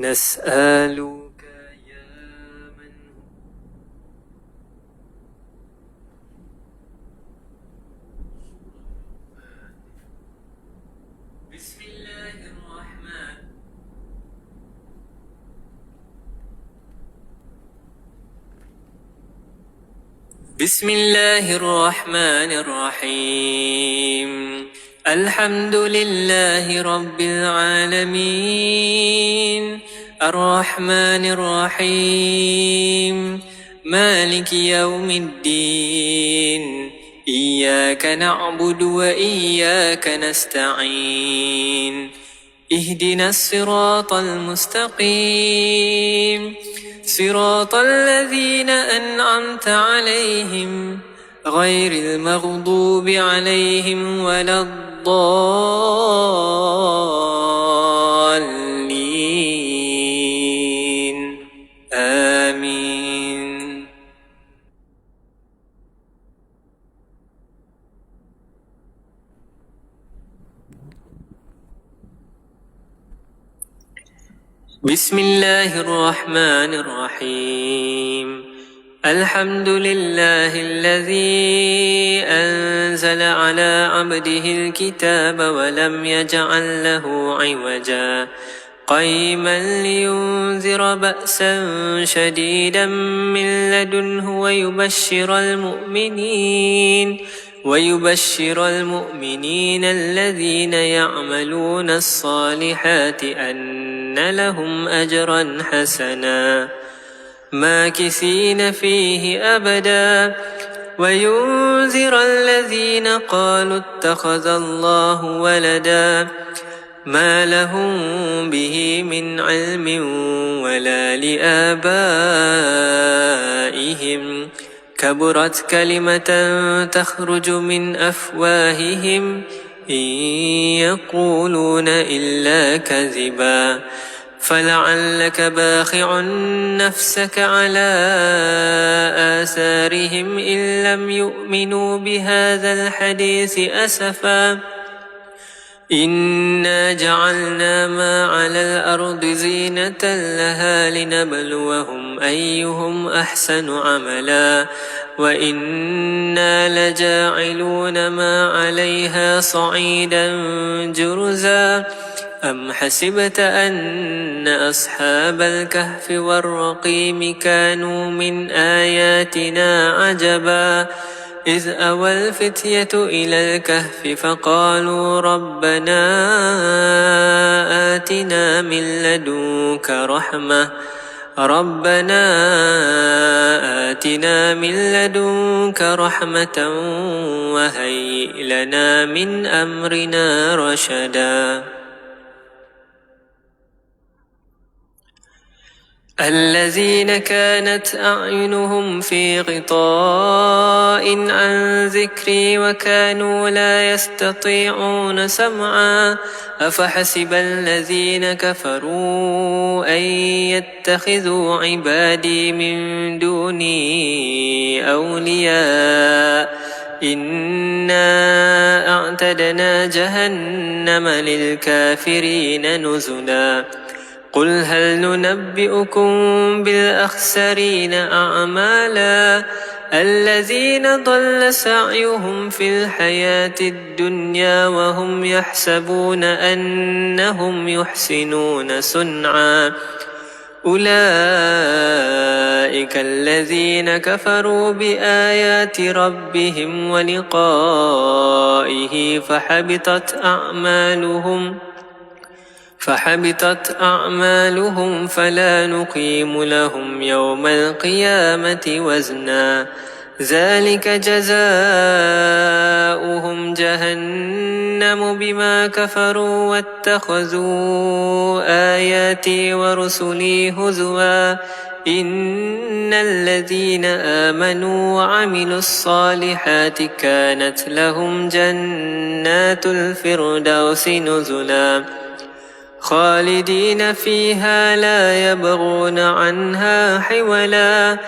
نسألك يا من بسم الله الرحمن بسم الله الرحمن الرحيم الحمد لله رب العالمين الرحمن الرحيم مالك يوم الدين إياك نعبد وإياك نستعين اهدنا الصراط المستقيم صراط الذين أنعمت عليهم غير المغضوب عليهم ولا الضالين آمين. بسم الله الرحمن الرحيم الحمد لله الذي أنزل على عبده الكتاب ولم يجعل له عوجا قيما لينذر بأسا شديدا من لدنه ويبشر المؤمنين الذين يعملون الصالحات أن لهم أجرا حسنا ماكثين فيه أبدا وينذر الذين قالوا اتخذ الله ولدا ما لهم به من علم ولا لآبائهم كبرت كلمة تخرج من أفواههم إن يقولون إلا كذبا فلعلك باخع نفسك على آثارهم إن لم يؤمنوا بهذا الحديث أسفا إنا جعلنا ما على الأرض زينة لها لنبلوهم أيهم أحسن عملا وإنا لجاعلون ما عليها صعيدا جرزا أم حسبت أن أصحاب الكهف والرقيم كانوا من آياتنا عجبا إذ أوى الفتية إلى الكهف فقالوا ربنا آتنا من لدنك رحمة وهيئ لنا من أمرنا رشدا الذين كانت أعينهم في غطاء عن ذكري وكانوا لا يستطيعون سمعا أفحسب الذين كفروا أن يتخذوا عبادي من دوني أولياء إنا أعتدنا جهنم للكافرين نزلا قل هل ننبئكم بالأخسرين أعمالا الذين ضل سعيهم في الحياة الدنيا وهم يحسبون أنهم يحسنون صنعا أولئك الذين كفروا بآيات ربهم ولقائه فحبطت أعمالهم فلا نقيم لهم يوم القيامة وزنا ذلك جزاؤهم جهنم بما كفروا واتخذوا آياتي ورسلي هزوا إن الذين آمنوا وعملوا الصالحات كانت لهم جنات الفردوس نزلا خالدين فيها لا يبغون عنها حولا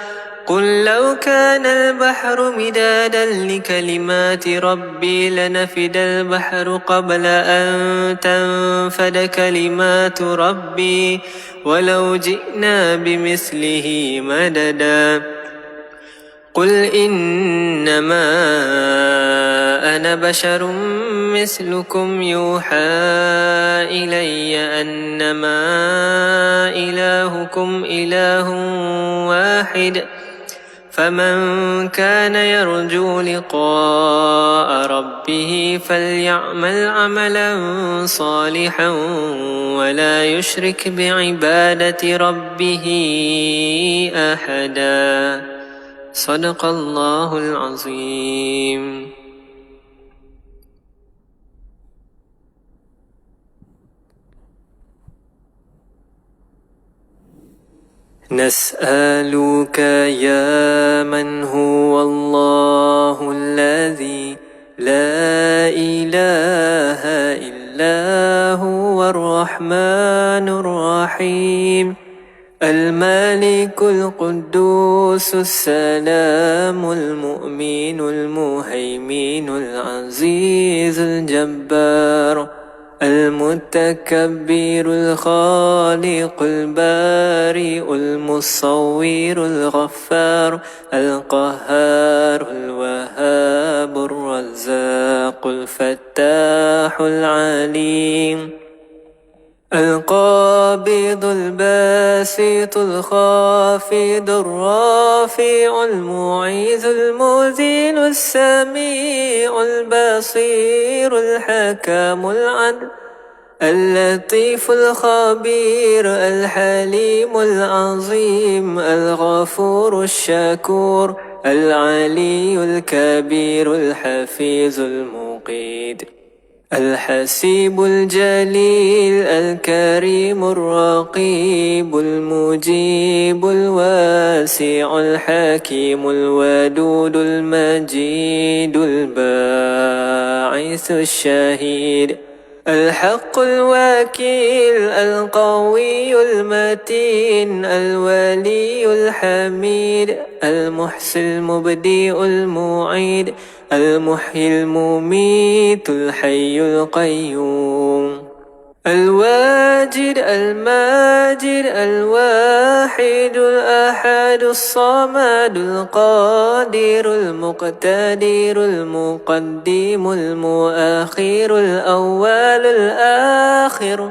قل لو كان البحر مدادا لكلمات ربي لنفد البحر قبل أن تنفد كلمات ربي ولو جئنا بمثله مددا قل إنما أنا بشر مثلكم يوحى إلي أنما إلهكم إله واحد فمن كان يرجو لقاء ربه فليعمل عملا صالحا ولا يشرك بعبادة ربه أحدا. صدق الله العظيم. نسألك يا من هو الله الذي لا إله إلا هو الرحمن الرحيم الملك القدوس السلام المؤمن المهيمن العزيز الجبار المتكبر الخالق البارئ المصور الغفار القهار الوهاب الرزاق الفتاح العليم القابض الباسط الخافض الرافع المعيذ المذل السميع البصير الحكم العدل اللطيف الخبير الحليم العظيم الغفور الشكور العلي الكبير الحفيظ المقيت الحسيب الجليل الكريم الرقيب المجيب الواسع الحكيم الودود المجيد الباعث الشهيد الحق الوكيل القوي المتين الولي الحميد المحسن المبدئ المعيد المحيي المميت الحي القيوم الواجد الماجد الواحد الأحد الصمد القادر المقتدر المقدم المؤخر الأول الآخر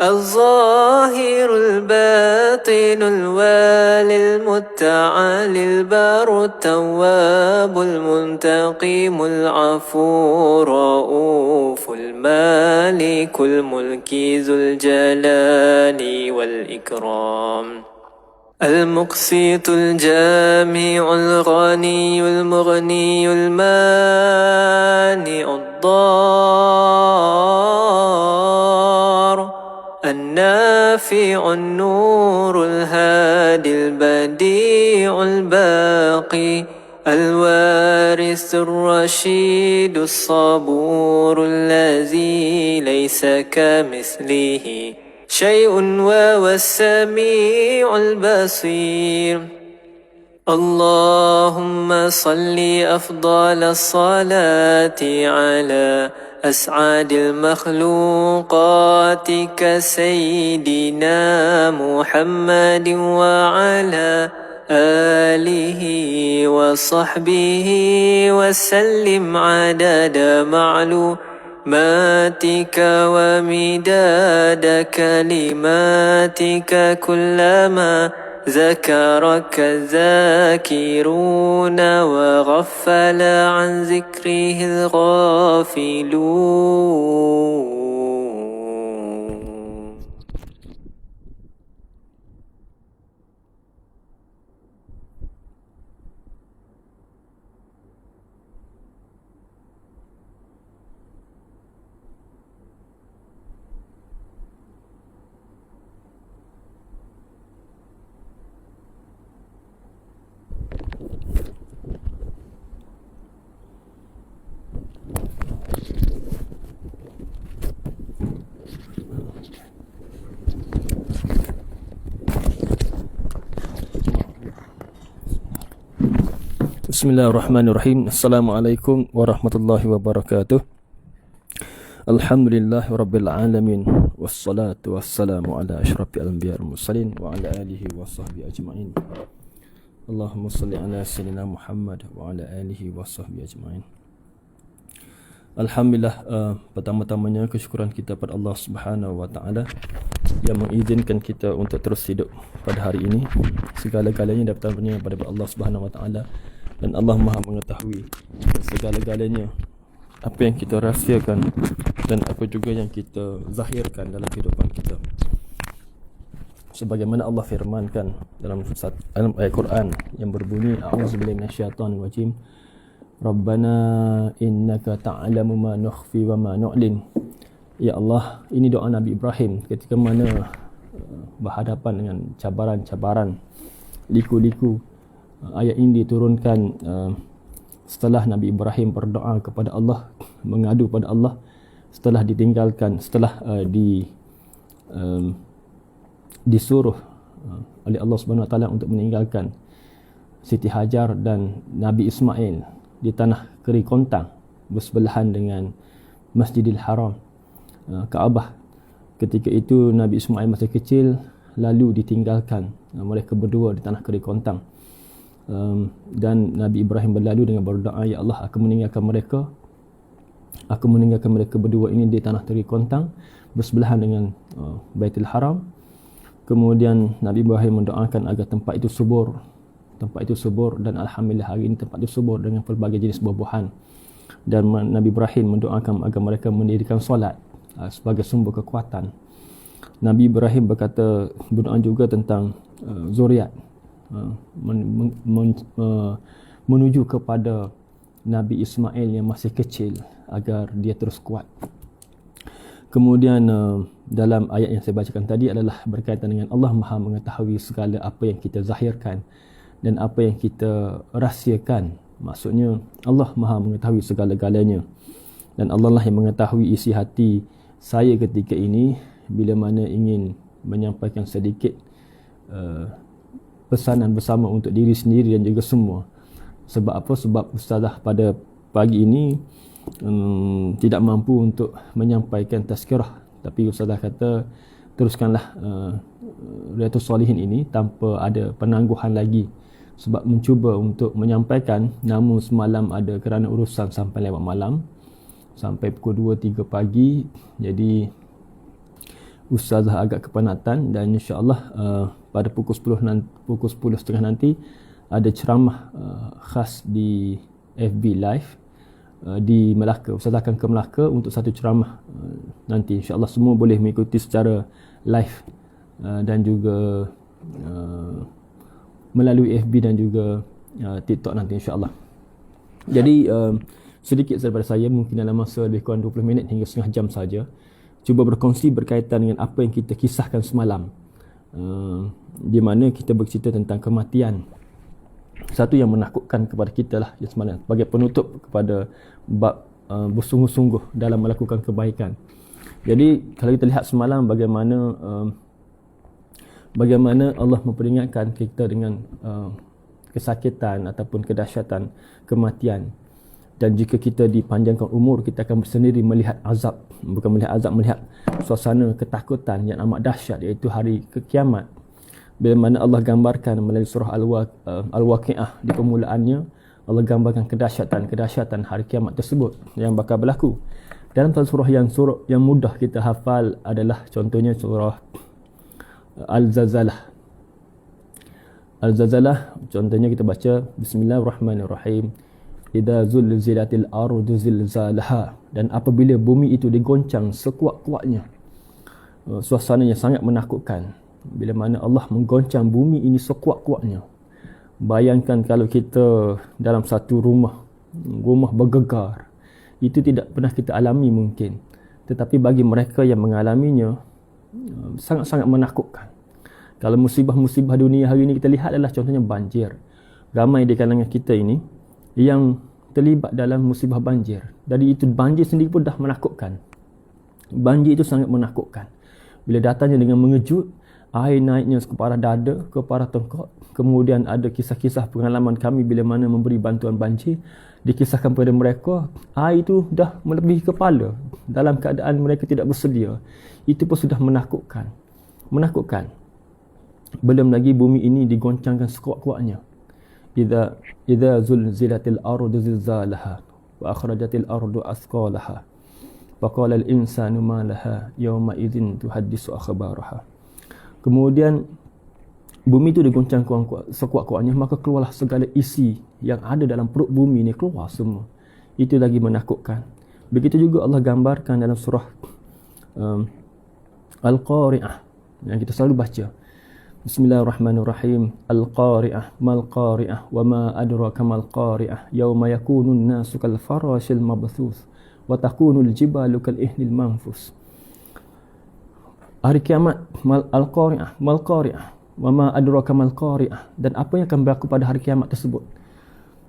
الظاهر الباطن الوالي المتعالي البار التواب المنتقم العفو الرؤوف المالك الملك ذو الجلال والإكرام المقسط الجامع الغني المغني المانع الضار النافع النور الهادي البديع الباقي الوارث الرشيد الصبور الذي ليس كمثله شيء وهو السميع البصير اللهم صل أفضل الصلاة على أسعد المخلوقات كسيدنا محمد وعلى آله وصحبه وسلم عدد معلوماتك ومداد كلماتك كلما ذكرك الذاكرون وغفل عن ذكره الغافلون. Bismillahirrahmanirrahim. Assalamualaikum warahmatullahi wabarakatuh. Alhamdulillah rabbil alamin. Wassalatu wassalamu ala asyrafil anbiya'i wal mursalin wa ala alihi wa sahbihi ajma'in. Allahumma salli ala sayyidina Muhammad wa ala alihi wa sahbihi ajma'in. Alhamdulillah, pertama-tamanya kesyukuran kita pada Allah Subhanahu wa taala yang mengizinkan kita untuk terus hidup pada hari ini. Segala-galanya daripada Allah Subhanahu wa taala, dan Allah Maha mengetahui segala-galanya, apa yang kita rahsiakan dan apa juga yang kita zahirkan dalam kehidupan kita. Sebagaimana Allah firmankan dalam ayat Quran yang berbunyi, a'udzubillahi minasyaitonir rajim, Rabbana innaka ta'lamu ma nukhfi wa ma nu'lin. Ya Allah, ini doa Nabi Ibrahim ketika mana berhadapan dengan cabaran-cabaran, liku-liku. Ayat ini diturunkan setelah Nabi Ibrahim berdoa kepada Allah, mengadu pada Allah setelah ditinggalkan, setelah disuruh oleh Allah Subhanahu wa taala untuk meninggalkan Siti Hajar dan Nabi Ismail di tanah Keri Kontang bersebelahan dengan Masjidil Haram, Kaabah. Ketika itu Nabi Ismail masih kecil, lalu ditinggalkan mereka berdua di tanah Keri Kontang. Dan Nabi Ibrahim berlalu dengan berdoa, ya Allah, aku meninggalkan mereka berdua ini di tanah Keri Kontang bersebelahan dengan Baitul Haram. Kemudian Nabi Ibrahim mendoakan agar tempat itu subur, dan alhamdulillah hari ini tempat itu subur dengan pelbagai jenis buah-buahan. Dan Nabi Ibrahim mendoakan agar mereka mendirikan solat sebagai sumber kekuatan. Nabi Ibrahim berdoa juga tentang zuriat, menuju kepada Nabi Ismail yang masih kecil agar dia terus kuat. Kemudian dalam ayat yang saya bacakan tadi adalah berkaitan dengan Allah Maha mengetahui segala apa yang kita zahirkan dan apa yang kita rahsiakan. Maksudnya Allah Maha mengetahui segala-galanya, dan Allah lah yang mengetahui isi hati saya ketika ini bila mana ingin menyampaikan sedikit pesanan bersama untuk diri sendiri dan juga semua. Sebab apa? Sebab ustazah pada pagi ini tidak mampu untuk menyampaikan tazkirah, tapi ustazah kata teruskanlah Riyadhus Shalihin ini tanpa ada penangguhan lagi, sebab mencuba untuk menyampaikan, namun semalam ada kerana urusan sampai lewat malam, sampai pukul 2-3 pagi. Jadi ustazah agak kepenatan, dan insya-Allah pada pukul 10.30 nanti ada ceramah khas di FB Live di Melaka. Ustazah akan ke Melaka untuk satu ceramah nanti. Insya-Allah semua boleh mengikuti secara live dan juga melalui FB dan juga TikTok nanti, insya-Allah. Jadi sedikit daripada saya, mungkin dalam masa lebih kurang 20 minit hingga setengah jam saja, cuba berkongsi berkaitan dengan apa yang kita kisahkan semalam, di mana kita bercerita tentang kematian, satu yang menakutkan kepada kita lah yang semalam, sebagai penutup kepada bab bersungguh-sungguh dalam melakukan kebaikan. Jadi kalau kita lihat semalam bagaimana Allah memperingatkan kita dengan kesakitan ataupun kedahsyatan kematian. Dan jika kita dipanjangkan umur, kita akan bersendiri melihat azab, bukan melihat azab, melihat suasana ketakutan yang amat dahsyat, iaitu hari kiamat. Bila mana Allah gambarkan melalui surah Al-Waqi'ah di permulaannya, Allah gambarkan kedahsyatan hari kiamat tersebut yang bakal berlaku. Dalam surah yang mudah kita hafal adalah contohnya surah Al-Zalzalah. Al-Zalzalah contohnya kita baca Bismillahirrahmanirrahim, idza zulzilatil ardu zilzalaha, dan apabila bumi itu digoncang sekuat-kuatnya. Suasananya sangat menakutkan bila mana Allah menggoncang bumi ini sekuat-kuatnya. Bayangkan kalau kita dalam satu rumah bergegar, itu tidak pernah kita alami mungkin, tetapi bagi mereka yang mengalaminya sangat-sangat menakutkan. Kalau musibah-musibah dunia hari ini kita lihat adalah contohnya banjir. Ramai di kalangan kita ini yang terlibat dalam musibah banjir. Jadi itu banjir sendiri pun dah menakutkan. Banjir itu sangat menakutkan. Bila datangnya dengan mengejut, air naiknya ke parah dada, ke parah tengkok. Kemudian ada kisah-kisah pengalaman kami bila mana memberi bantuan banjir, dikisahkan kepada mereka air itu dah melebihi kepala dalam keadaan mereka tidak bersedia. Itu pun sudah menakutkan. Belum lagi bumi ini digoncangkan sekuat-kuatnya. Idza zulzilatil ardu zilzalaha wa akhrajatil ardu athqalaha faqala al insanu ma laha yawma idzin tuhaddisu akhbaraha. Kemudian bumi itu digoncang sekuat-kuatnya, maka keluarlah segala isi yang ada dalam perut bumi ini, keluar semua. Itu lagi menakutkan. Begitu juga Allah gambarkan dalam surah Al-Qari'ah yang kita selalu baca. Bismillahirrahmanirrahim. Al-Qari'ah mal Qari'ah wa ma adraka mal Qari'ah yauma yakunun nasu kal farashil mabthuth wa takunul jibalu kal ihnil manfus. Hari kiamat, Al-Qari'ah mal Qari'ah wa ma adraka mal Qari'ah, dan apa yang akan berlaku pada hari kiamat tersebut.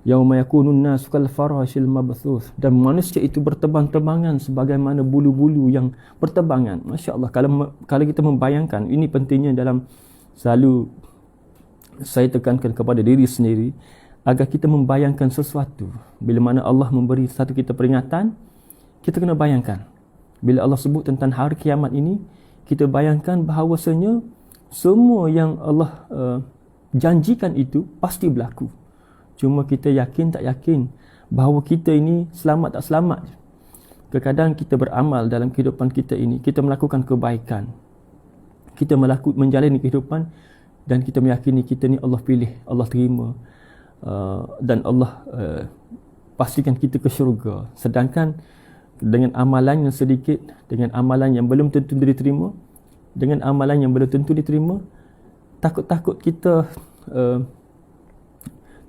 Yauma yakunun nasu kal farashil mabthuth, dan manusia itu bertebang-tebangan sebagaimana bulu-bulu yang bertebangan. Masya-Allah, kalau kita membayangkan, ini pentingnya dalam selalu saya tekankan kepada diri sendiri agar kita membayangkan sesuatu. Bila mana Allah memberi satu kita peringatan, kita kena bayangkan. Bila Allah sebut tentang hari kiamat ini, kita bayangkan bahawasanya semua yang Allah janjikan itu pasti berlaku. Cuma kita yakin tak yakin bahawa kita ini selamat tak selamat. Kadang-kadang kita beramal dalam kehidupan kita ini, kita melakukan kebaikan, kita menjalani kehidupan dan kita meyakini kita ni Allah pilih, Allah terima, dan Allah pastikan kita ke syurga. Sedangkan dengan amalan yang sedikit, dengan amalan yang belum tentu diterima, dengan amalan yang belum tentu diterima, takut-takut kita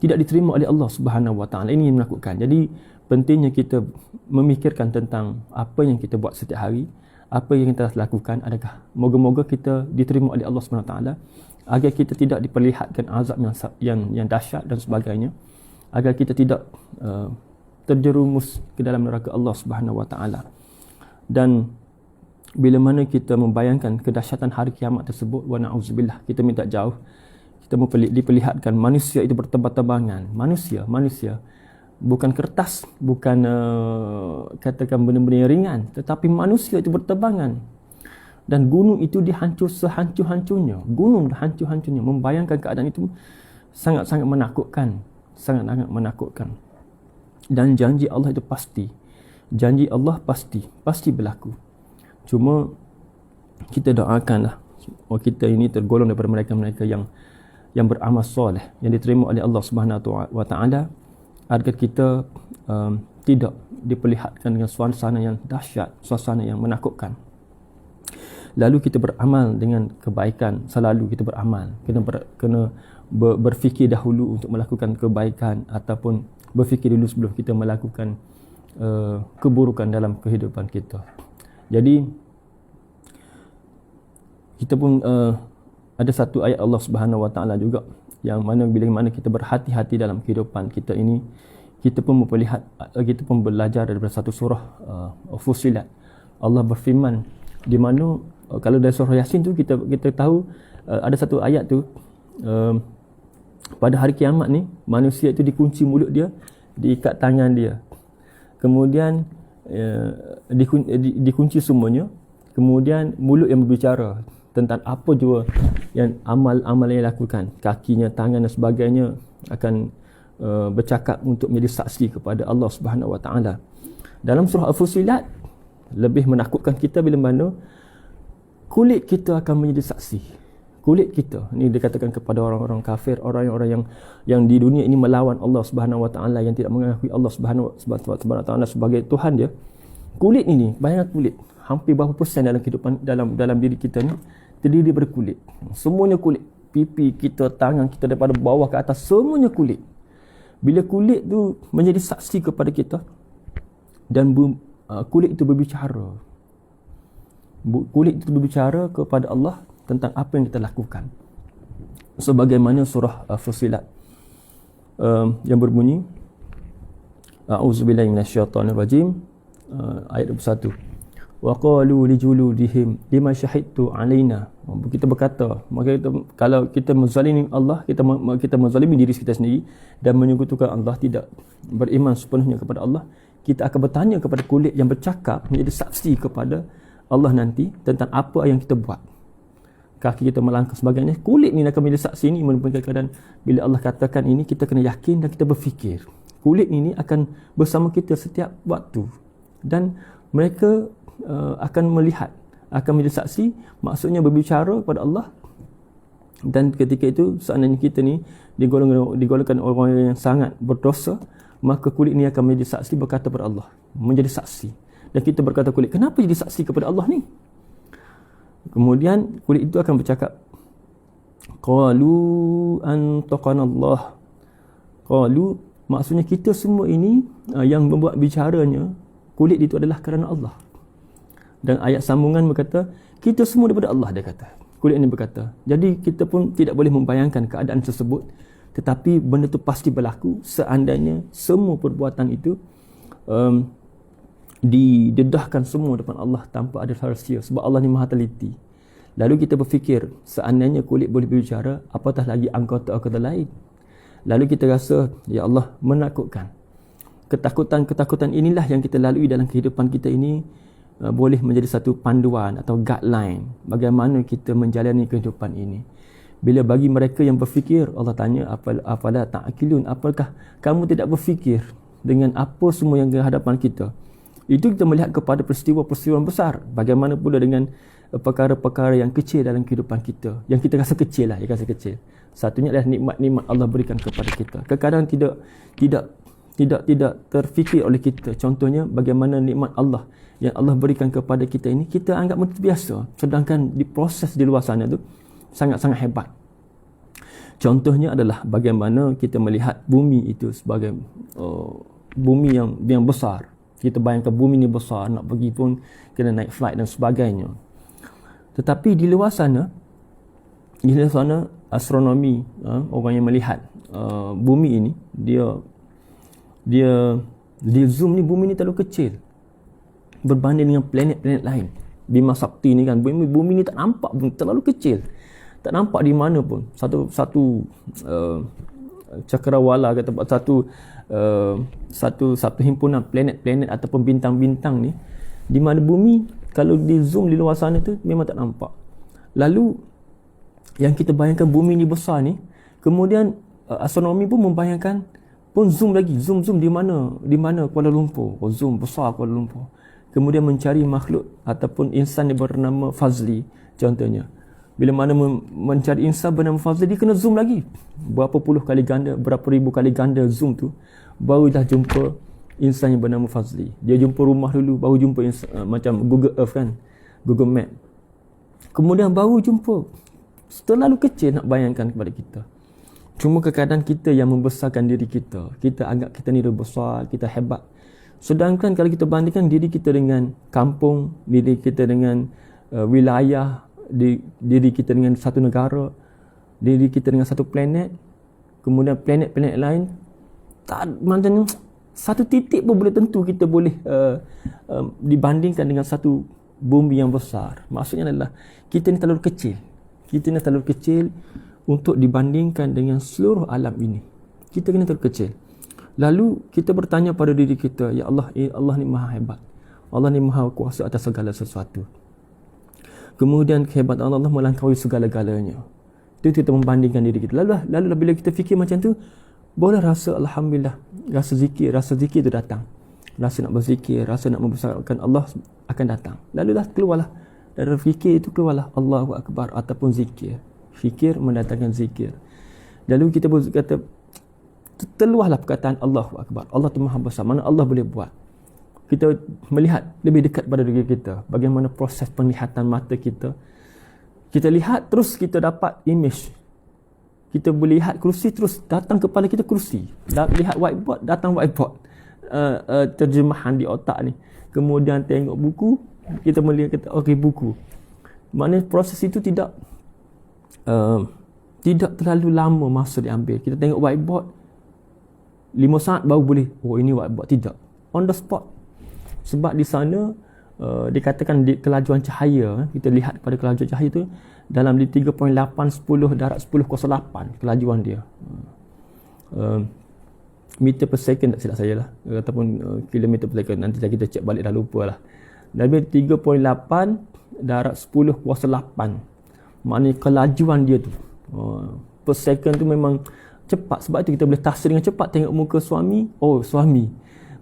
tidak diterima oleh Allah Subhanahu Wa Taala. Ini yang menakutkan. Jadi pentingnya kita memikirkan tentang apa yang kita buat setiap hari, apa yang kita lakukan, adakah moga-moga kita diterima oleh Allah Subhanahu Wa Taala, agar kita tidak diperlihatkan azab yang dahsyat dan sebagainya, agar kita tidak terjerumus ke dalam neraka Allah Subhanahu Wa Taala. Dan bila mana kita membayangkan kedahsyatan hari kiamat tersebut, wa na'udzubillah, kita minta jauh, kita diperlihatkan manusia itu bertebang-tebangan. Manusia bukan kertas, bukan katakan benda-benda yang ringan, tetapi manusia itu bertebangan. Dan gunung itu dihancur sehancur-hancurnya. Gunung hancur-hancurnya. Membayangkan keadaan itu sangat-sangat menakutkan. Sangat-sangat menakutkan. Dan janji Allah itu pasti. Janji Allah pasti berlaku. Cuma kita doakanlah kita ini tergolong daripada mereka-mereka yang beramal soleh, yang diterima oleh Allah Subhanahu Wa Taala, agar kita tidak diperlihatkan dengan suasana yang dahsyat, suasana yang menakutkan. Lalu kita beramal dengan kebaikan. Selalu kita beramal, kena berfikir dahulu untuk melakukan kebaikan, ataupun berfikir dulu sebelum kita melakukan keburukan dalam kehidupan kita. Jadi kita pun ada satu ayat Allah Subhanahu Wa Taala juga, yang mana bila mana kita berhati-hati dalam kehidupan kita ini, kita pun belajar daripada satu surah Fussilat. Allah berfirman di mana kalau dari surah Yasin tu kita tahu ada satu ayat tu, pada hari kiamat ni manusia itu dikunci mulut dia, diikat tangan dia, kemudian dikunci semuanya, kemudian mulut yang berbicara tentang apa jua yang amal-amal yang dilakukan, kakinya, tangan dan sebagainya akan bercakap untuk menjadi saksi kepada Allah Subhanahu Wa Taala. Dalam surah Al-Fussilat lebih menakutkan kita bila mana kulit kita akan menjadi saksi. Kulit kita ini dikatakan kepada orang-orang kafir, orang-orang yang di dunia ini melawan Allah Subhanahu Wa Taala, yang tidak mengakui Allah Subhanahu Wa Taala sebagai Tuhan dia. Kulit ini, bayangkan kulit, hampir berapa persen dalam kehidupan dalam diri kita ni terdiri daripada kulit. Semuanya kulit. Pipi kita, tangan kita, daripada bawah ke atas, semuanya kulit. Bila kulit tu menjadi saksi kepada kita, dan kulit itu berbicara, kulit itu berbicara kepada Allah tentang apa yang kita lakukan. Sebagaimana surah Fussilat yang berbunyi, A'udzubillahi minasyaitonirrajim, ayat 21. wa qalu li juludihim lima syahidtu alaina. Kita berkata, maka kalau kita menzalimi Allah, kita menzalimi diri kita sendiri dan menyekutukan Allah, tidak beriman sepenuhnya kepada Allah, kita akan bertanya kepada kulit yang bercakap, menjadi saksi kepada Allah nanti tentang apa yang kita buat. Kaki kita melangkah sebagainya, kulit ni akan menjadi saksi ini menunjukkan keadaan. Bila Allah katakan ini, kita kena yakin dan kita berfikir. Kulit ini akan bersama kita setiap waktu dan mereka akan melihat, akan menjadi saksi, maksudnya berbicara kepada Allah. Dan ketika itu seandainya kita ni digolongkan orang yang sangat berdosa, maka kulit ni akan menjadi saksi, berkata kepada Allah, menjadi saksi. Dan kita berkata kulit, kenapa jadi saksi kepada Allah ni? Kemudian kulit itu akan bercakap, qalu antaqana Allah. Qalu, maksudnya kita semua ini yang membuat bicaranya, kulit itu adalah kerana Allah. Dan ayat sambungan berkata, kita semua daripada Allah, dia kata. Kulit ini berkata. Jadi kita pun tidak boleh membayangkan keadaan tersebut, tetapi benda itu pasti berlaku seandainya semua perbuatan itu didedahkan semua depan Allah tanpa ada rahsia, sebab Allah ni maha teliti. Lalu kita berfikir, seandainya kulit boleh berbicara, apatah lagi anggota-anggota lain. Lalu kita rasa, ya Allah, menakutkan. Ketakutan inilah yang kita lalui dalam kehidupan kita ini, boleh menjadi satu panduan atau guideline bagaimana kita menjalani kehidupan ini. Bila bagi mereka yang berfikir, Allah tanya, afala ta'qilun, apakah kamu tidak berfikir dengan apa semua yang di hadapan kita? Itu kita melihat kepada peristiwa-peristiwa besar. Bagaimana pula dengan perkara-perkara yang kecil dalam kehidupan kita, yang kita rasa kecil lah, yang rasa kecil. Satunya adalah nikmat-nikmat Allah berikan kepada kita. Kadang-kadang tidak terfikir oleh kita. Contohnya bagaimana nikmat Allah yang Allah berikan kepada kita ini, kita anggap biasa, sedangkan diproses di luar sana tu sangat-sangat hebat. Contohnya adalah bagaimana kita melihat bumi itu sebagai bumi yang besar. Kita bayangkan bumi ni besar, nak pergi pun kena naik flight dan sebagainya. Tetapi di luar sana astronomi, orang yang melihat bumi ini, dia zoom ni, bumi ni terlalu kecil berbanding dengan planet-planet lain. Bima Sakti ni kan, bumi ni tak nampak pun, terlalu kecil, tak nampak di mana pun. Satu cakrawala, kata satu himpunan planet-planet ataupun bintang-bintang ni, di mana bumi kalau di zoom di luar sana tu memang tak nampak. Lalu yang kita bayangkan bumi ni besar ni, kemudian astronomi pun membayangkan, pun zoom lagi, zoom di mana Kuala Lumpur, zoom besar Kuala Lumpur. Kemudian mencari makhluk ataupun insan yang bernama Fazli contohnya. Bila mana mencari insan bernama Fazli, dia kena zoom lagi berapa puluh kali ganda, berapa ribu kali ganda zoom tu, baru dah jumpa insan yang bernama Fazli. Dia jumpa rumah dulu, baru jumpa insan, macam Google Earth kan, Google Map. Kemudian baru jumpa. Terlalu kecil nak bayangkan kepada kita. Cuma keadaan kita yang membesarkan diri kita. Kita anggap kita ni dah besar, kita hebat. Sedangkan kalau kita bandingkan diri kita dengan kampung, diri kita dengan wilayah, diri kita dengan satu negara, diri kita dengan satu planet, kemudian planet-planet lain, tak macam satu titik pun boleh tentu kita boleh dibandingkan dengan satu bumi yang besar. Maksudnya adalah kita ni terlalu kecil. Kita ni terlalu kecil untuk dibandingkan dengan seluruh alam ini. Kita ni terlalu kecil. Lalu kita bertanya pada diri kita, ya Allah, Allah ni maha hebat. Allah ni maha kuasa atas segala sesuatu. Kemudian kehebatan Allah melampaui segala-galanya. Itu kita membandingkan diri kita. Lalu bila kita fikir macam tu, boleh rasa alhamdulillah, rasa zikir itu datang. Rasa nak berzikir, rasa nak membesarkan Allah akan datang. Lalu dah keluarlah dari fikir itu, keluarlah Allahu Akbar ataupun zikir. Fikir mendatangkan zikir. Lalu kita berkata, terluahlah perkataan Allahu Akbar. Allah tu maha besar. Mana Allah boleh buat. Kita melihat lebih dekat pada diri kita. Bagaimana proses penglihatan mata kita. Kita lihat terus kita dapat image. Kita boleh lihat kerusi, terus datang kepala kita kerusi. Lihat whiteboard, datang whiteboard. Terjemahan di otak ni. Kemudian tengok buku, kita melihat kata okey buku. Maknanya proses itu tidak terlalu lama masa diambil. Kita tengok whiteboard 5 saat baru boleh, oh ini whiteboard. Tidak, on the spot. Sebab di sana dikatakan kelajuan cahaya, kita lihat pada kelajuan cahaya tu dalam di 3.810 darab 1008 kelajuan dia. Meter per second tak silap saya lah, ataupun kilometer per second, nanti kita cek balik, dah lupa lah. Dari 3.8 darab 10/8, maknanya kelajuan dia tu per second tu memang cepat. Sebab tu kita boleh tafsir dengan cepat. Tengok muka suami, oh suami.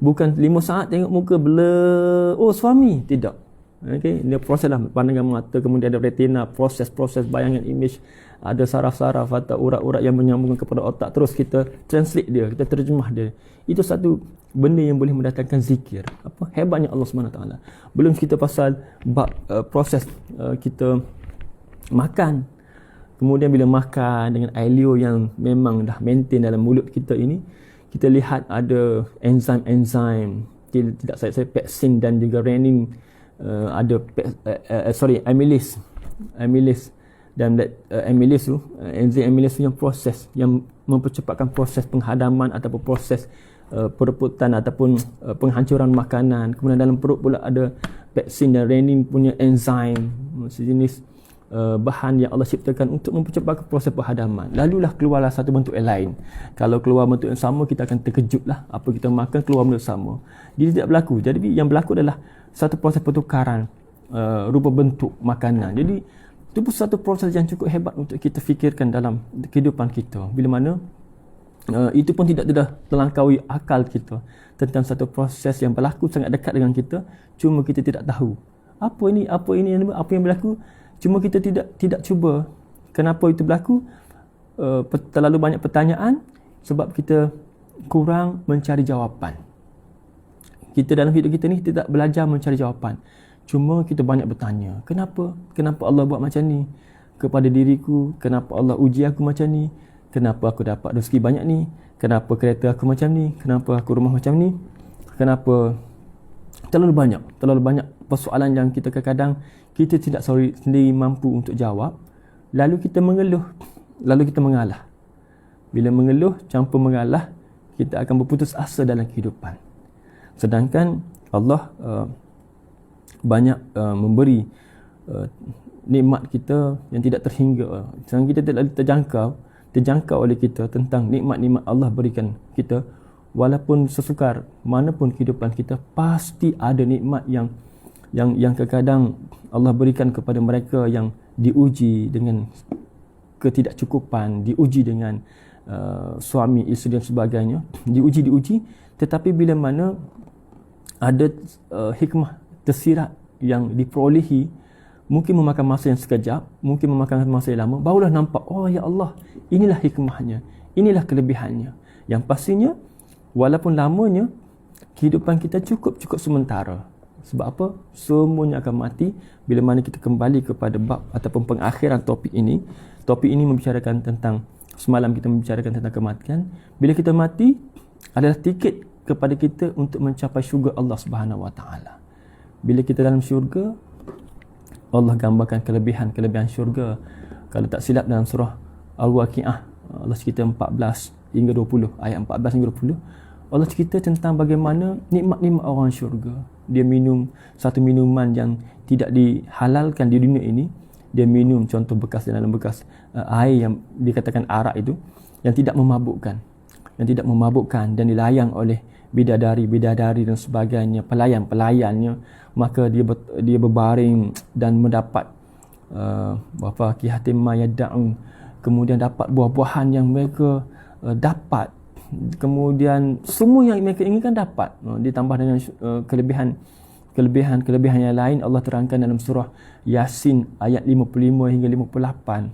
Bukan 5 saat tengok muka blur, oh suami. Tidak. Okay, dia proses lah, pandangan mata, kemudian ada retina, proses bayangan image, ada saraf-saraf atau urat-urat yang menyambung kepada otak, terus kita translate dia, kita terjemah dia. Itu satu benda yang boleh mendatangkan zikir. Apa hebatnya Allah SWT. Belum kita pasal bab proses kita makan. Kemudian bila makan dengan air liur yang memang dah maintain dalam mulut kita ini, kita lihat ada enzim-enzim, tidak saya peksin dan juga renin, ada amylase dan amylase tu, enzim amylase tu yang proses, yang mempercepatkan proses penghadaman ataupun proses perebutan ataupun penghancuran makanan. Kemudian dalam perut pula ada peksin dan renin punya enzim, sejenis bahan yang Allah ciptakan untuk mempercepatkan proses penghadaman. Lalulah keluarlah satu bentuk yang lain. Kalau keluar bentuk yang sama, kita akan terkejut lah. Apa kita makan keluar bentuk sama. Jadi tidak berlaku. Jadi yang berlaku adalah satu proses pertukaran rupa bentuk makanan. Jadi itu pun satu proses yang cukup hebat untuk kita fikirkan dalam kehidupan kita. Bila mana itu pun tidak terlangkaui akal kita tentang satu proses yang berlaku sangat dekat dengan kita, cuma kita tidak tahu apa yang berlaku. Cuma kita tidak cuba. Kenapa itu berlaku? Terlalu banyak pertanyaan sebab kita kurang mencari jawapan. Kita dalam hidup kita ni tidak belajar mencari jawapan. Cuma kita banyak bertanya. Kenapa? Kenapa Allah buat macam ni kepada diriku? Kenapa Allah uji aku macam ni? Kenapa aku dapat rezeki banyak ni? Kenapa kereta aku macam ni? Kenapa aku rumah macam ni? Kenapa? Terlalu banyak persoalan yang kita kadang-kadang kita tidak sendiri mampu untuk jawab. Lalu kita mengeluh, lalu kita mengalah. Bila mengeluh campur mengalah, kita akan berputus asa dalam kehidupan. Sedangkan Allah banyak memberi nikmat kita yang tidak terhingga. Sedangkan kita tidak terjangkau oleh kita tentang nikmat-nikmat Allah berikan kita. Walaupun sesukar manapun kehidupan kita, pasti ada nikmat yang kadang-kadang Allah berikan kepada mereka yang diuji dengan ketidakcukupan, diuji dengan suami, isteri dan sebagainya, diuji. Tetapi bila mana ada hikmah tersirat yang diperolehi, mungkin memakan masa yang sekejap, mungkin memakan masa yang lama, barulah nampak, oh ya Allah, inilah hikmahnya, inilah kelebihannya. Yang pastinya walaupun lamanya, kehidupan kita cukup sementara. Sebab apa? Semuanya akan mati. Bila mana kita kembali kepada bab ataupun pengakhiran topik ini. Topik ini membicarakan tentang, semalam kita membicarakan tentang kematian. Bila kita mati adalah tiket kepada kita untuk mencapai syurga Allah Subhanahu Wa Taala. Bila kita dalam syurga, Allah gambarkan kelebihan syurga. Kalau tak silap dalam surah Al-Waqi'ah, Allah cerita 14 hingga 20, ayat 14 hingga 20, Allah cerita tentang bagaimana nikmat-nikmat orang syurga. Dia minum satu minuman yang tidak dihalalkan di dunia ini. Dia minum contoh dalam bekas air yang dikatakan arak itu, yang tidak memabukkan, dan dilayang oleh bidadari dan sebagainya, pelayannya. Maka dia berbaring dan mendapat Ki Hatim ma yad'un, kemudian dapat buah-buahan yang mereka dapat, kemudian semua yang mereka inginkan dapat, ditambah dengan kelebihan yang lain. Allah terangkan dalam surah Yasin ayat 55 hingga 58.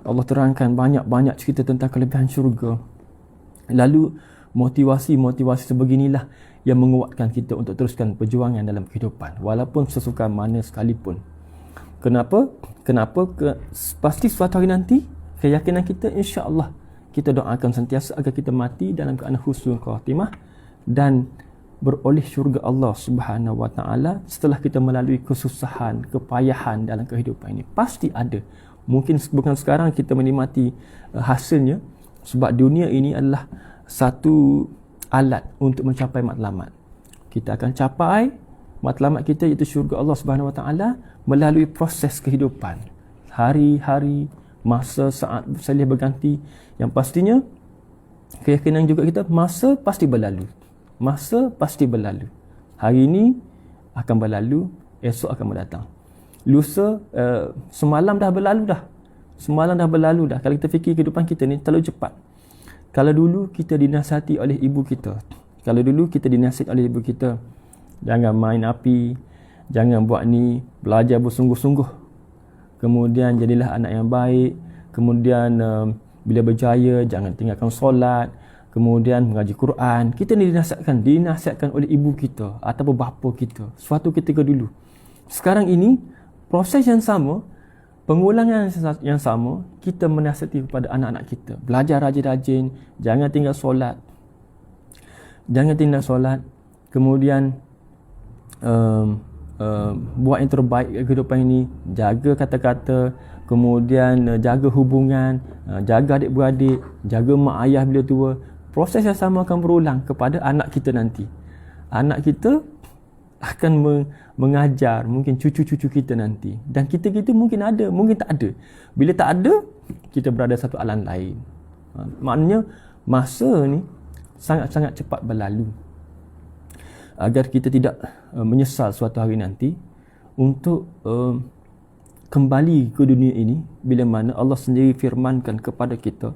Allah terangkan banyak cerita tentang kelebihan syurga. Lalu motivasi sebeginilah yang menguatkan kita untuk teruskan perjuangan dalam kehidupan walaupun sesukar mana sekalipun. Kenapa? Pasti suatu hari nanti, keyakinan kita, insya-Allah kita doakan sentiasa agar kita mati dalam keadaan husnul khatimah dan beroleh syurga Allah Subhanahu Wa Taala setelah kita melalui kesusahan, kepayahan dalam kehidupan ini. Pasti ada. Mungkin bukan sekarang kita menikmati hasilnya, sebab dunia ini adalah satu alat untuk mencapai matlamat. Kita akan capai Matlamat kita iaitu syurga Allah Subhanahu Wa Taala melalui proses kehidupan. Hari-hari, masa, saat silih berganti. Yang pastinya keyakinan juga kita, masa pasti berlalu. Masa pasti berlalu. Hari ini akan berlalu, esok akan datang. Lusa, semalam dah berlalu dah. Semalam dah berlalu dah. Kalau kita fikir kehidupan kita ni terlalu cepat. Kalau dulu kita dinasihati oleh ibu kita, jangan main api, jangan buat ni, belajar bersungguh-sungguh. Kemudian jadilah anak yang baik. Kemudian bila berjaya jangan tinggalkan solat. Kemudian mengaji Quran. Kita ni dinasihatkan oleh ibu kita ataupun bapa kita suatu ketika dulu. Sekarang ini proses yang sama, pengulangan yang sama, kita menasihati kepada anak-anak kita. Belajar rajin-rajin, jangan tinggal solat. Kemudian buat yang terbaik kehidupan ini, jaga kata-kata, kemudian jaga hubungan, jaga adik-beradik, jaga mak ayah bila tua. Proses yang sama akan berulang kepada anak kita nanti. Anak kita akan mengajar mungkin cucu-cucu kita nanti, dan kita mungkin ada, mungkin tak ada. Bila tak ada, kita berada satu alam lain. Maknanya masa ni sangat-sangat cepat berlalu. Agar kita tidak menyesal suatu hari nanti untuk kembali ke dunia ini, bila mana Allah sendiri firmankan kepada kita.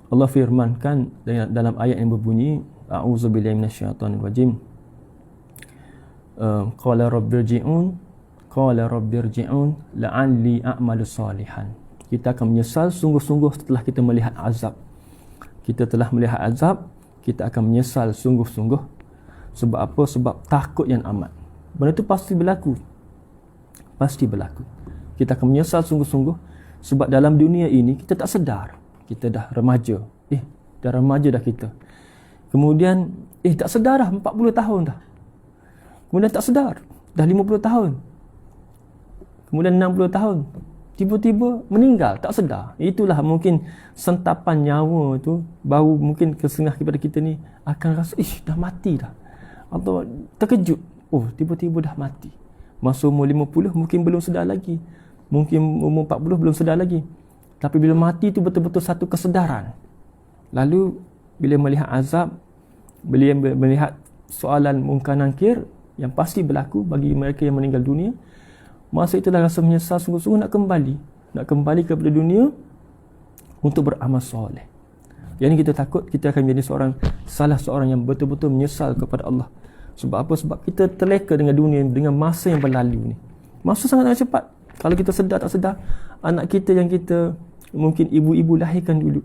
Allah firmankan dalam ayat yang berbunyi, a'udzubillahi minasyaitonir rajim. Qala rabbirji'un la'alli a'malu salihan. Kita akan menyesal sungguh-sungguh setelah kita melihat azab. Kita telah melihat azab, kita akan menyesal sungguh-sungguh. Sebab apa? Sebab takut yang amat. Benda itu pasti berlaku. Kita akan menyesal sungguh-sungguh sebab dalam dunia ini kita tak sedar. Kita dah remaja. Dah remaja dah kita. Kemudian tak sedar dah 40 tahun dah. Kemudian tak sedar dah 50 tahun. Kemudian 60 tahun. Tiba-tiba meninggal, tak sedar. Itulah mungkin sentapan nyawa tu, baru mungkin kesengah kepada kita ni akan rasa, dah mati dah. Atau terkejut, tiba-tiba dah mati. Masa umur 50 mungkin belum sedar lagi. Mungkin umur 40 belum sedar lagi. Tapi bila mati tu betul-betul satu kesedaran. Lalu bila melihat azab, bila melihat soalan mungkar nakir yang pasti berlaku bagi mereka yang meninggal dunia, masa itulah rasa menyesal sungguh-sungguh nak kembali kepada dunia untuk beramal soleh. Yang ini kita takut kita akan menjadi salah seorang yang betul-betul menyesal kepada Allah. Sebab apa? Sebab kita terleka dengan dunia, dengan masa yang berlalu ni. Masa sangat cepat. Kalau kita sedar tak sedar, anak kita yang kita mungkin ibu-ibu lahirkan dulu,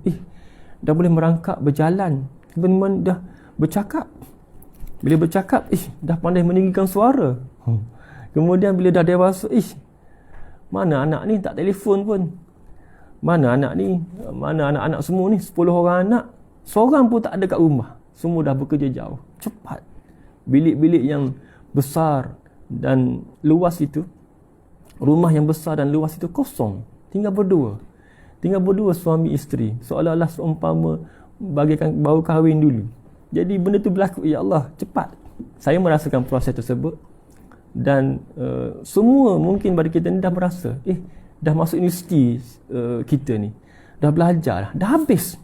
dah boleh merangkak, berjalan, benar-benar dah bercakap. Bila bercakap, dah pandai meninggikan suara. Kemudian bila dah dewasa, mana anak ni tak telefon pun. Mana anak ni, mana anak-anak semua ni, 10 orang anak, seorang pun tak ada kat rumah. Semua dah bekerja jauh. Cepat. Bilik-bilik yang besar dan luas itu, rumah yang besar dan luas itu kosong. Tinggal berdua suami isteri. Seolah-olah seumpama bagaikan baru kahwin dulu. Jadi benda tu berlaku, ya Allah, cepat. Saya merasakan proses tersebut. Dan semua mungkin pada kita ni dah merasa, dah masuk universiti kita ni. Dah belajar, dah habis.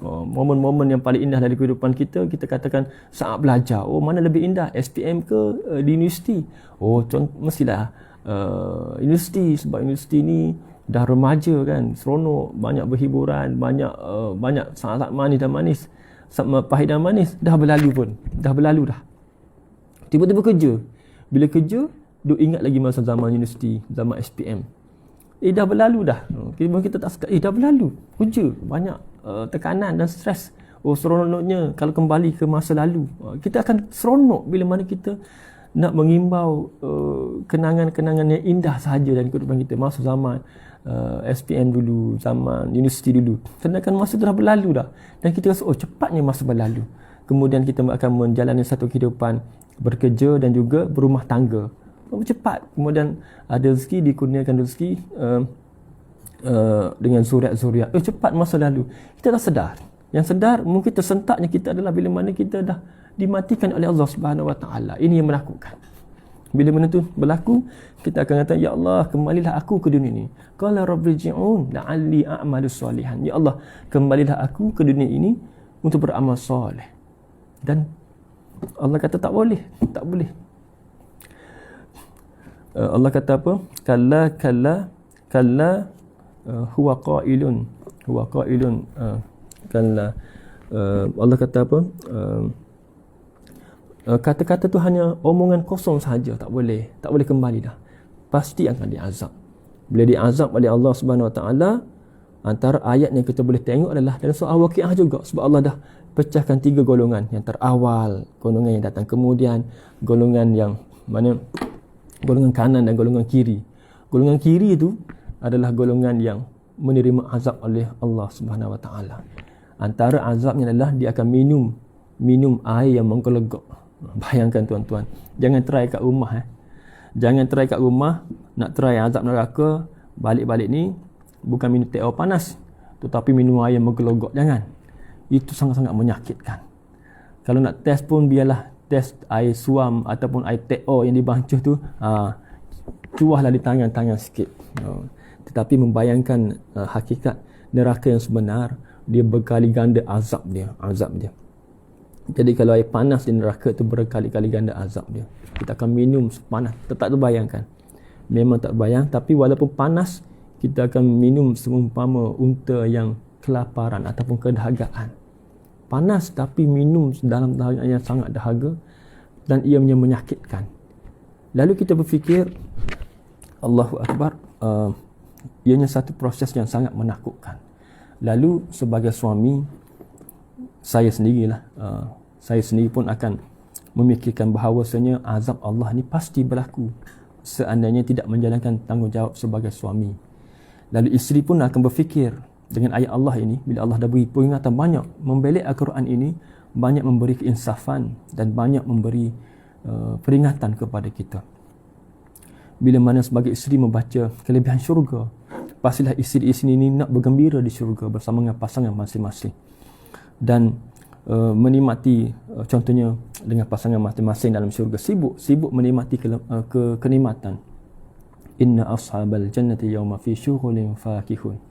Momen-momen yang paling indah dari kehidupan kita, kita katakan saat belajar. Mana lebih indah, SPM ke di universiti? Mestilah universiti, sebab universiti ni dah remaja kan, seronok, banyak berhiburan, banyak sangat manis dan manis, pahit dan manis. Dah berlalu dah. Tiba-tiba kerja. Bila kerja, duk ingat lagi masa zaman universiti, zaman SPM. Dah berlalu dah. Kita tak sedar, dah berlalu. Kerja, banyak tekanan dan stres. Seronoknya kalau kembali ke masa lalu. Kita akan seronok bila mana kita nak mengimbau kenangan-kenangan yang indah sahaja dalam kehidupan kita. Masa zaman SPM dulu, zaman universiti dulu. Sedangkan masa tu dah berlalu dah. Dan kita rasa, cepatnya masa berlalu. Kemudian kita akan menjalani satu kehidupan bekerja dan juga berumah tangga. Cepat. Kemudian ada rezeki, dikurniakan rezeki dengan zuriat-zuriat. Cepat masa lalu. Kita tak sedar. Yang sedar mungkin tersentaknya kita adalah bila mana kita dah dimatikan oleh Allah Subhanahu Wa Taala. Ini yang menakutkan. Bila mana tu berlaku, kita akan kata, ya Allah, kembalilah aku ke dunia ini. Qala rabbirji'un la'alli a'malu salihan. Ya Allah, kembalilah aku ke dunia ini untuk beramal soleh. Dan Allah kata tak boleh, tak boleh. Allah kata apa? Kalla huwa qailun kalla. Allah kata apa? Kata-kata tu hanya omongan kosong sahaja, tak boleh kembali dah. Pasti akan diazab. Bila diazab oleh Allah Subhanahu Wa Taala, antara ayat yang kita boleh tengok adalah dalam surah Al-Waqiah juga, sebab Allah dah pecahkan 3 golongan. Yang terawal, golongan yang datang kemudian, golongan yang mana golongan kanan dan golongan kiri. Golongan kiri itu adalah golongan yang menerima azab oleh Allah Subhanahu Wa Taala. Antara azabnya adalah dia akan minum air yang menggelegak. Bayangkan tuan-tuan, jangan try kat rumah Jangan try kat rumah nak try azab neraka, balik-balik ni bukan minum teh air panas, tetapi minum air yang menggelegak. Jangan. Itu sangat-sangat menyakitkan. Kalau nak test pun biarlah test air suam ataupun air teh yang dibancuh tu, cuahlah di tangan-tangan sikit. Tetapi membayangkan hakikat neraka yang sebenar, dia berkali ganda azab dia. Jadi kalau air panas di neraka tu berkali-kali ganda azab dia. Kita akan minum panas, tak terbayangkan. Memang tak bayang, tapi walaupun panas, kita akan minum seumpama unta yang kelaparan ataupun kedahagaan. Panas tapi minum dalam dahaga yang sangat dahaga, dan ianya menyakitkan. Lalu kita berfikir, Allahu Akbar, ianya satu proses yang sangat menakutkan. Lalu sebagai suami, saya sendiri pun akan memikirkan bahawasanya azab Allah ni pasti berlaku seandainya tidak menjalankan tanggungjawab sebagai suami. Lalu isteri pun akan berfikir dengan ayat Allah ini, bila Allah dah beri peringatan banyak, membelak Al-Quran ini, banyak memberi keinsafan dan banyak memberi peringatan kepada kita. Bila mana sebagai isteri membaca kelebihan syurga, pastilah isteri-isteri ini nak bergembira di syurga bersama dengan pasangan masing-masing. Dan menikmati contohnya dengan pasangan masing-masing dalam syurga, sibuk menikmati kenikmatan. Inna ashabal jannati yawma fi syughulin fakihun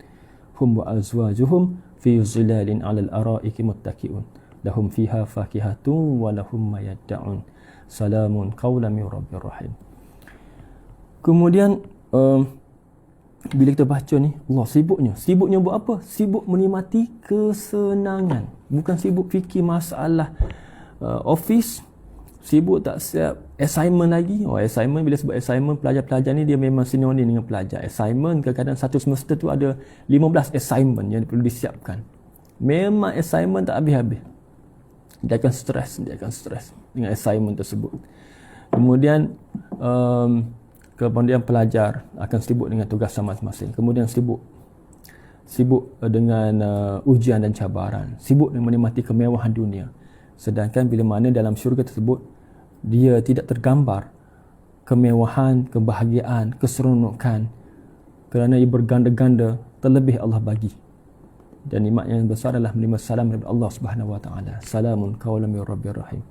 hum wa azwajuhum fi zilalin 'alal ara'iki muttaqi'un lahum fiha fakihatun wa lahum ma yad'un salamun qawlan min rabbir rahim. Kemudian bila kita baca ni, Allah sibuknya buat apa? Sibuk menikmati kesenangan, bukan sibuk fikir masalah office, sibuk tak siap assignment lagi. Assignment, bila sebut assignment, pelajar-pelajar ni dia memang sinonim dengan pelajar. Assignment, kadang-kadang satu semester tu ada 15 assignment yang perlu disiapkan. Memang assignment tak habis-habis. Dia akan stres dengan assignment tersebut. Kemudian pelajar akan sibuk dengan tugas masing-masing. Kemudian sibuk dengan ujian dan cabaran, sibuk dengan menikmati kemewahan dunia. Sedangkan bila mana dalam syurga tersebut, dia tidak tergambar kemewahan, kebahagiaan, keseronokan, kerana ia berganda-ganda, terlebih Allah bagi. Dan nikmat yang besar adalah menerima salam daripada Allah Subhanahu Wa Taala. Salamun qawlan min rabbir rahim.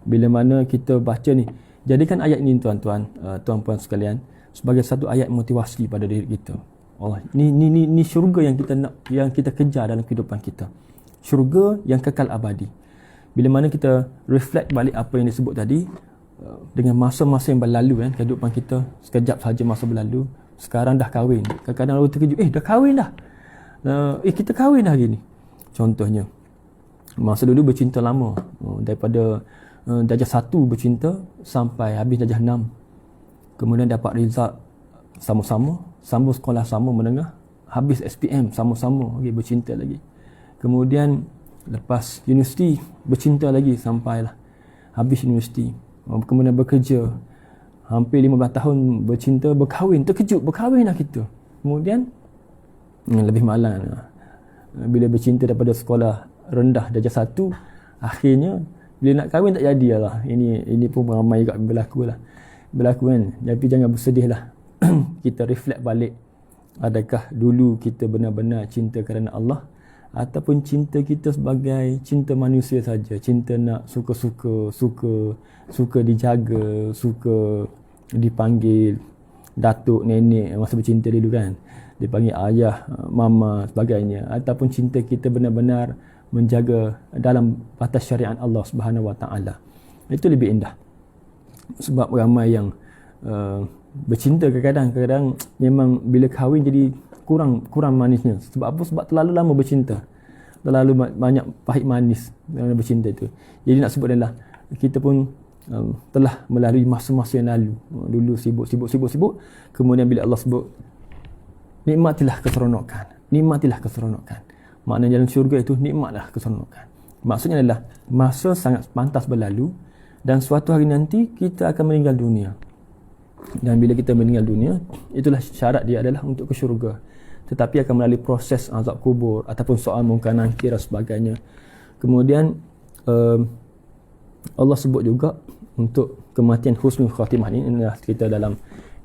Bila mana kita baca ni, jadikan ayat ini tuan-tuan, tuan-puan sekalian, sebagai satu ayat motivasi pada diri kita. Allah, ni syurga yang kita nak, yang kita kejar dalam kehidupan kita. Syurga yang kekal abadi. Bila mana kita reflect balik apa yang disebut tadi, dengan masa-masa yang berlalu kehidupan kita, sekejap saja masa berlalu, sekarang dah kahwin. Kadang-kadang orang terkejut, dah kahwin dah. Kita kahwin dah hari ni. Contohnya, masa dulu bercinta lama, daripada darjah 1 bercinta sampai habis darjah 6. Kemudian dapat result sama-sama, sambung sekolah sama menengah, habis SPM sama-sama, bercinta lagi. Kemudian lepas universiti bercinta lagi sampailah habis universiti. Kemudian bekerja hampir 15 tahun bercinta, berkahwin, terkejut berkahwin dah kita. Kemudian lebih malang bila bercinta daripada sekolah rendah darjah 1, akhirnya bila nak kahwin tak jadilah. Ini pun ramai juga berlaku kan. Tapi jangan bersedih lah. Kita reflect balik, adakah dulu kita benar-benar cinta kerana Allah, ataupun cinta kita sebagai cinta manusia saja, cinta nak suka dijaga, suka dipanggil datuk, nenek masa bercinta dulu kan, dipanggil ayah, mama sebagainya, ataupun cinta kita benar-benar menjaga dalam batas syariat Allah Subhanahu Wa Taala. Itu lebih indah. Sebab ramai yang bercinta kadang-kadang memang bila kahwin jadi kurang manisnya. Sebab apa? Sebab terlalu lama bercinta, terlalu banyak pahit manis dalam bercinta itu. Jadi nak sebut adalah kita pun telah melalui masa-masa yang lalu. Dulu sibuk, kemudian bila Allah sebut nikmatilah keseronokan, maknanya dalam syurga itu nikmatlah keseronokan. Maksudnya adalah masa sangat pantas berlalu dan suatu hari nanti kita akan meninggal dunia. Dan bila kita meninggal dunia, itulah syarat dia adalah untuk ke syurga. Tetapi akan melalui proses azab kubur ataupun soal mungkar nakir dan sebagainya. Kemudian Allah sebut juga untuk kematian husnul khatimah ini. Inilah kita dalam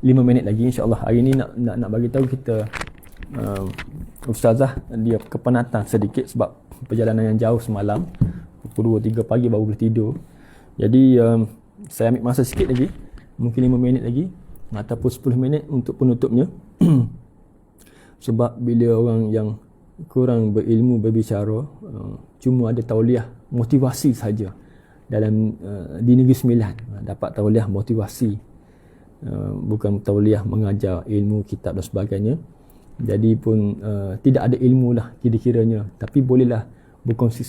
5 minit lagi insya-Allah. Hari ini nak bagi tahu kita ustazah dia kepenatan sedikit sebab perjalanan yang jauh semalam. Pukul 2-3 pagi baru boleh tidur. Jadi saya ambil masa sikit lagi, mungkin 5 minit lagi ataupun 10 minit untuk penutupnya. Sebab bila orang yang kurang berilmu berbicara, cuma ada tauliah motivasi saja dalam di Negeri Sembilan, dapat tauliah motivasi, bukan tauliah mengajar ilmu kitab dan sebagainya. Jadi pun tidak ada ilmu lah kira-kiranya, tapi bolehlah berkongsi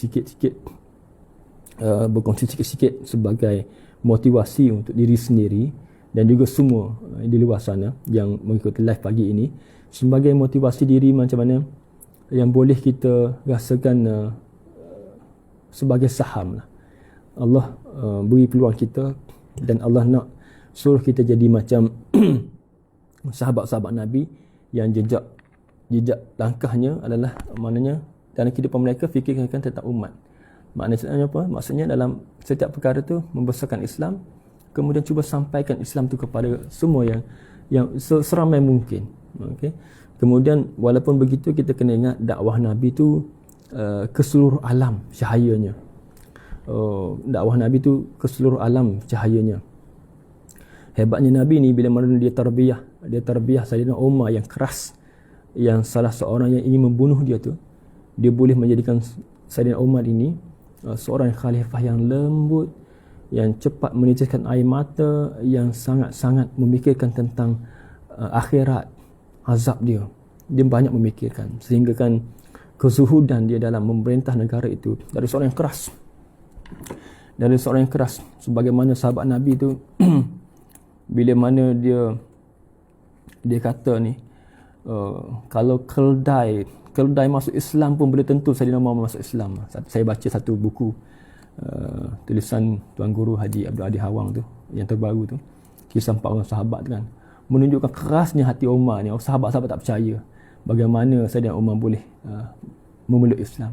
sikit-sikit sebagai motivasi untuk diri sendiri dan juga semua di luar sana yang mengikuti live pagi ini, sebagai motivasi diri macam mana yang boleh kita rasakan sebagai saham lah. Allah beri peluang kita dan Allah nak suruh kita jadi macam sahabat-sahabat Nabi yang jejak langkahnya adalah maknanya dalam kehidupan mereka fikirkan tentang umat. Maknanya apa? Maksudnya dalam setiap perkara tu membesarkan Islam, kemudian cuba sampaikan Islam tu kepada semua yang seramai mungkin. Okey. Kemudian walaupun begitu kita kena ingat dakwah Nabi tu ke seluruh alam cahayanya. Dakwah Nabi tu ke seluruh alam cahayanya. Hebatnya Nabi ni bila mana dia tarbiyah Sayyidina Umar yang keras, yang salah seorang yang ingin membunuh dia tu, dia boleh menjadikan Sayyidina Umar ini seorang khalifah yang lembut, yang cepat menitiskan air mata, yang sangat-sangat memikirkan tentang akhirat, azab dia. Dia banyak memikirkan sehingga kan kezuhudan dia dalam memerintah negara itu dari seorang yang keras. Sebagaimana sahabat Nabi tu bila mana dia kata ni, kalau keldai masuk Islam pun boleh tentu Sayyidina Umar masuk Islam. Saya baca satu buku tulisan Tuan Guru Haji Abdul Adi Hawang tu yang terbaru tu, kisah 4 orang sahabat tu kan, menunjukkan kerasnya hati Umar ni. Sahabat-sahabat tak percaya bagaimana Sayyidina Umar boleh memeluk Islam.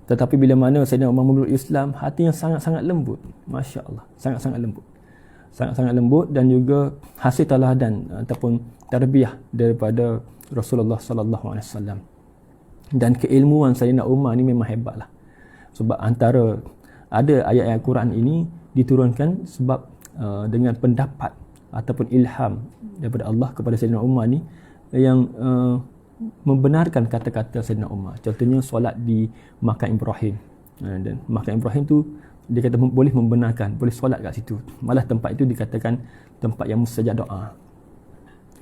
Tetapi bila mana Sayyidina Umar memeluk Islam, hatinya sangat-sangat lembut. Masya Allah, sangat-sangat lembut dan juga hasil teladan ataupun tarbiyah daripada Rasulullah sallallahu alaihi wasallam. Dan keilmuan Sayyidina Umar ni memang hebatlah. Sebab antara ada ayat-ayat Quran ini diturunkan sebab dengan pendapat ataupun ilham daripada Allah kepada Sayyidina Umar ni yang membenarkan kata-kata Sayyidina Umar. Contohnya solat di Makam Ibrahim. Dan Makam Ibrahim tu dia kata boleh membenarkan, boleh solat kat situ. Malah tempat itu dikatakan tempat yang mustajab doa.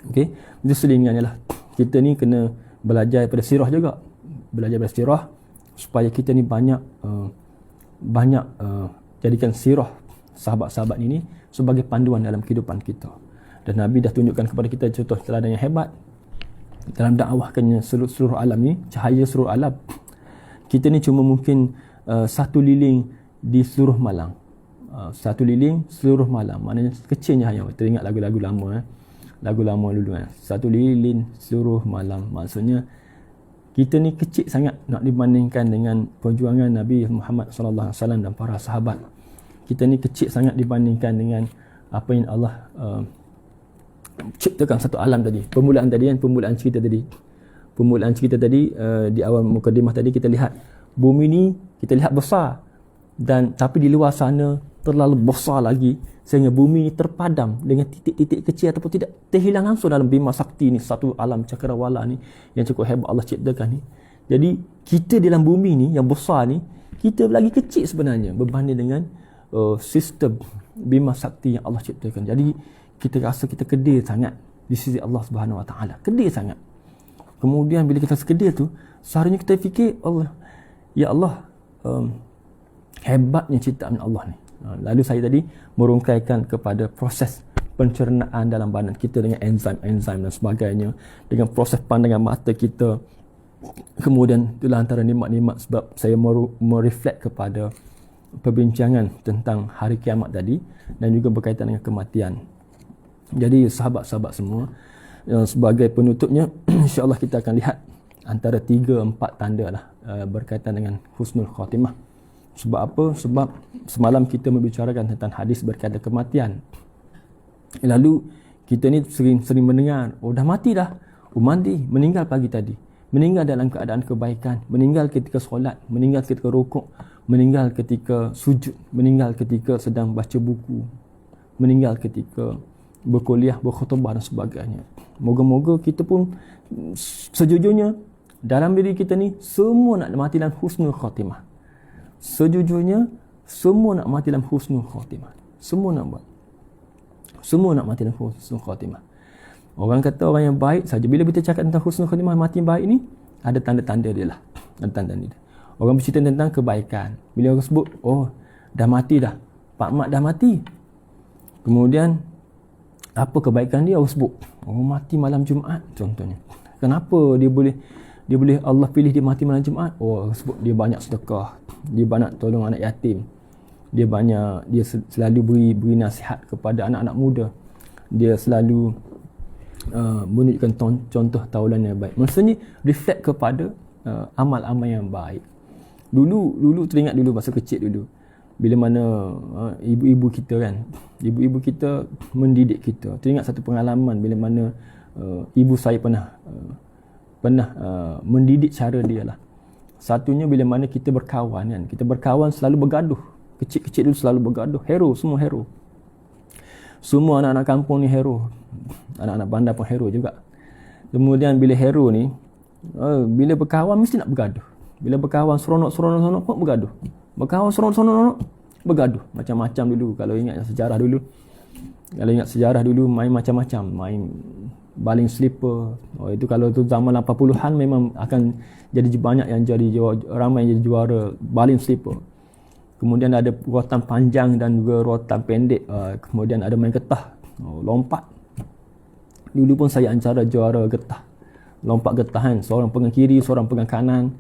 Okey, itu selingannya lah. Kita ni kena belajar daripada sirah juga. Belajar daripada sirah supaya kita ni banyak jadikan sirah sahabat-sahabat ini sebagai panduan dalam kehidupan kita. Dan Nabi dah tunjukkan kepada kita contoh teladan yang hebat dalam dakwahkannya seluruh alam ni, cahaya seluruh alam. Kita ni cuma mungkin satu liling di seluruh malam. Satu liling seluruh malam. Maknanya kecilnya hanya. Teringat lagu-lagu lama lagu lama dulu kan. Satu lilin seluruh malam. Maksudnya kita ni kecil sangat nak dibandingkan dengan perjuangan Nabi Muhammad sallallahu alaihi wasallam dan para sahabat. Kita ni kecil sangat dibandingkan dengan apa yang Allah ciptakan satu alam tadi. Permulaan tadi kan, permulaan cerita tadi. permulaan cerita tadi, di awal mukadimah tadi kita lihat bumi ni kita lihat besar, dan tapi di luar sana terlalu besar lagi sehingga bumi ni terpadam dengan titik-titik kecil ataupun tidak terhilang langsung dalam Bima Sakti ni, satu alam cakrawala ni yang cukup hebat Allah ciptakan ni. Jadi kita dalam bumi ni yang besar ni, kita lagi kecil sebenarnya berbanding dengan sistem Bima Sakti yang Allah ciptakan. Jadi kita rasa kita kedil sangat di sisi Allah Subhanahu Wa Taala, kedil sangat. Kemudian bila kita sekedil tu, seharusnya kita fikir Allah, ya Allah, hebatnya ciptaan Allah ni. Lalu saya tadi merungkaikan kepada proses pencernaan dalam badan kita dengan enzim-enzim dan sebagainya, dengan proses pandangan mata kita. Kemudian itulah antara nikmat-nikmat sebab saya mereflect kepada perbincangan tentang hari kiamat tadi dan juga berkaitan dengan kematian. Jadi sahabat-sahabat semua, sebagai penutupnya insya-Allah kita akan lihat antara 3-4 tanda lah berkaitan dengan husnul khatimah. Sebab apa? Sebab semalam kita membicarakan tentang hadis berkaitan kematian. Lalu kita ni sering mendengar, oh dah mati dah. Oh mati, meninggal pagi tadi. Meninggal dalam keadaan kebaikan, meninggal ketika solat, meninggal ketika rukuk, meninggal ketika sujud, meninggal ketika sedang baca buku, meninggal ketika berkuliah, berkhutbah dan sebagainya. Moga-moga kita pun sejujurnya dalam diri kita ni semua nak mati dalam husnul khatimah. Sejujurnya semua nak mati dalam husnul khatimah. Semua nak buat. Semua nak mati dalam husnul khatimah. Orang kata orang yang baik saja, bila kita cakap tentang husnul khatimah, mati yang baik ni, ada tanda-tanda dia lah. Ada tanda-tanda dia. Orang bercerita tentang kebaikan. Bila orang sebut, oh dah mati dah, Pak Mat dah mati. Kemudian apa kebaikan dia? Orang sebut, oh mati malam Jumaat contohnya. Kenapa dia boleh Allah pilih dia mati malam Jumaat? Oh sebut dia banyak sedekah, dia banyak tolong anak yatim, dia selalu beri nasihat kepada anak-anak muda, dia selalu menunjukkan contoh taulan yang baik. Maksudnya reflect kepada amal-amal yang baik. Dulu teringat dulu masa kecil dulu, bila mana ibu-ibu kita kan, ibu-ibu kita mendidik kita. Teringat satu pengalaman bila mana ibu saya pernah mendidik cara dia lah. Satunya bila mana kita berkawan kan, kita berkawan selalu bergaduh. Kecil-kecil dulu selalu bergaduh. Hero, semua hero. Semua anak-anak kampung ni hero. Anak-anak bandar pun hero juga. Kemudian bila hero ni, bila berkawan mesti nak bergaduh. Bila berkawan seronok pun bergaduh. Berkawan seronok bergaduh. Macam-macam dulu. Kalau ingat sejarah dulu main macam-macam. Main baling slipper. Oh, itu kalau tu zaman 80-an memang akan jadi banyak yang ramai yang jadi juara baling slipper. Kemudian ada rotan panjang dan juga rotan pendek. Kemudian ada main getah, lompat. Dulu pun saya antara juara getah. Lompat getah kan. Seorang pegang kiri, seorang pegang kanan.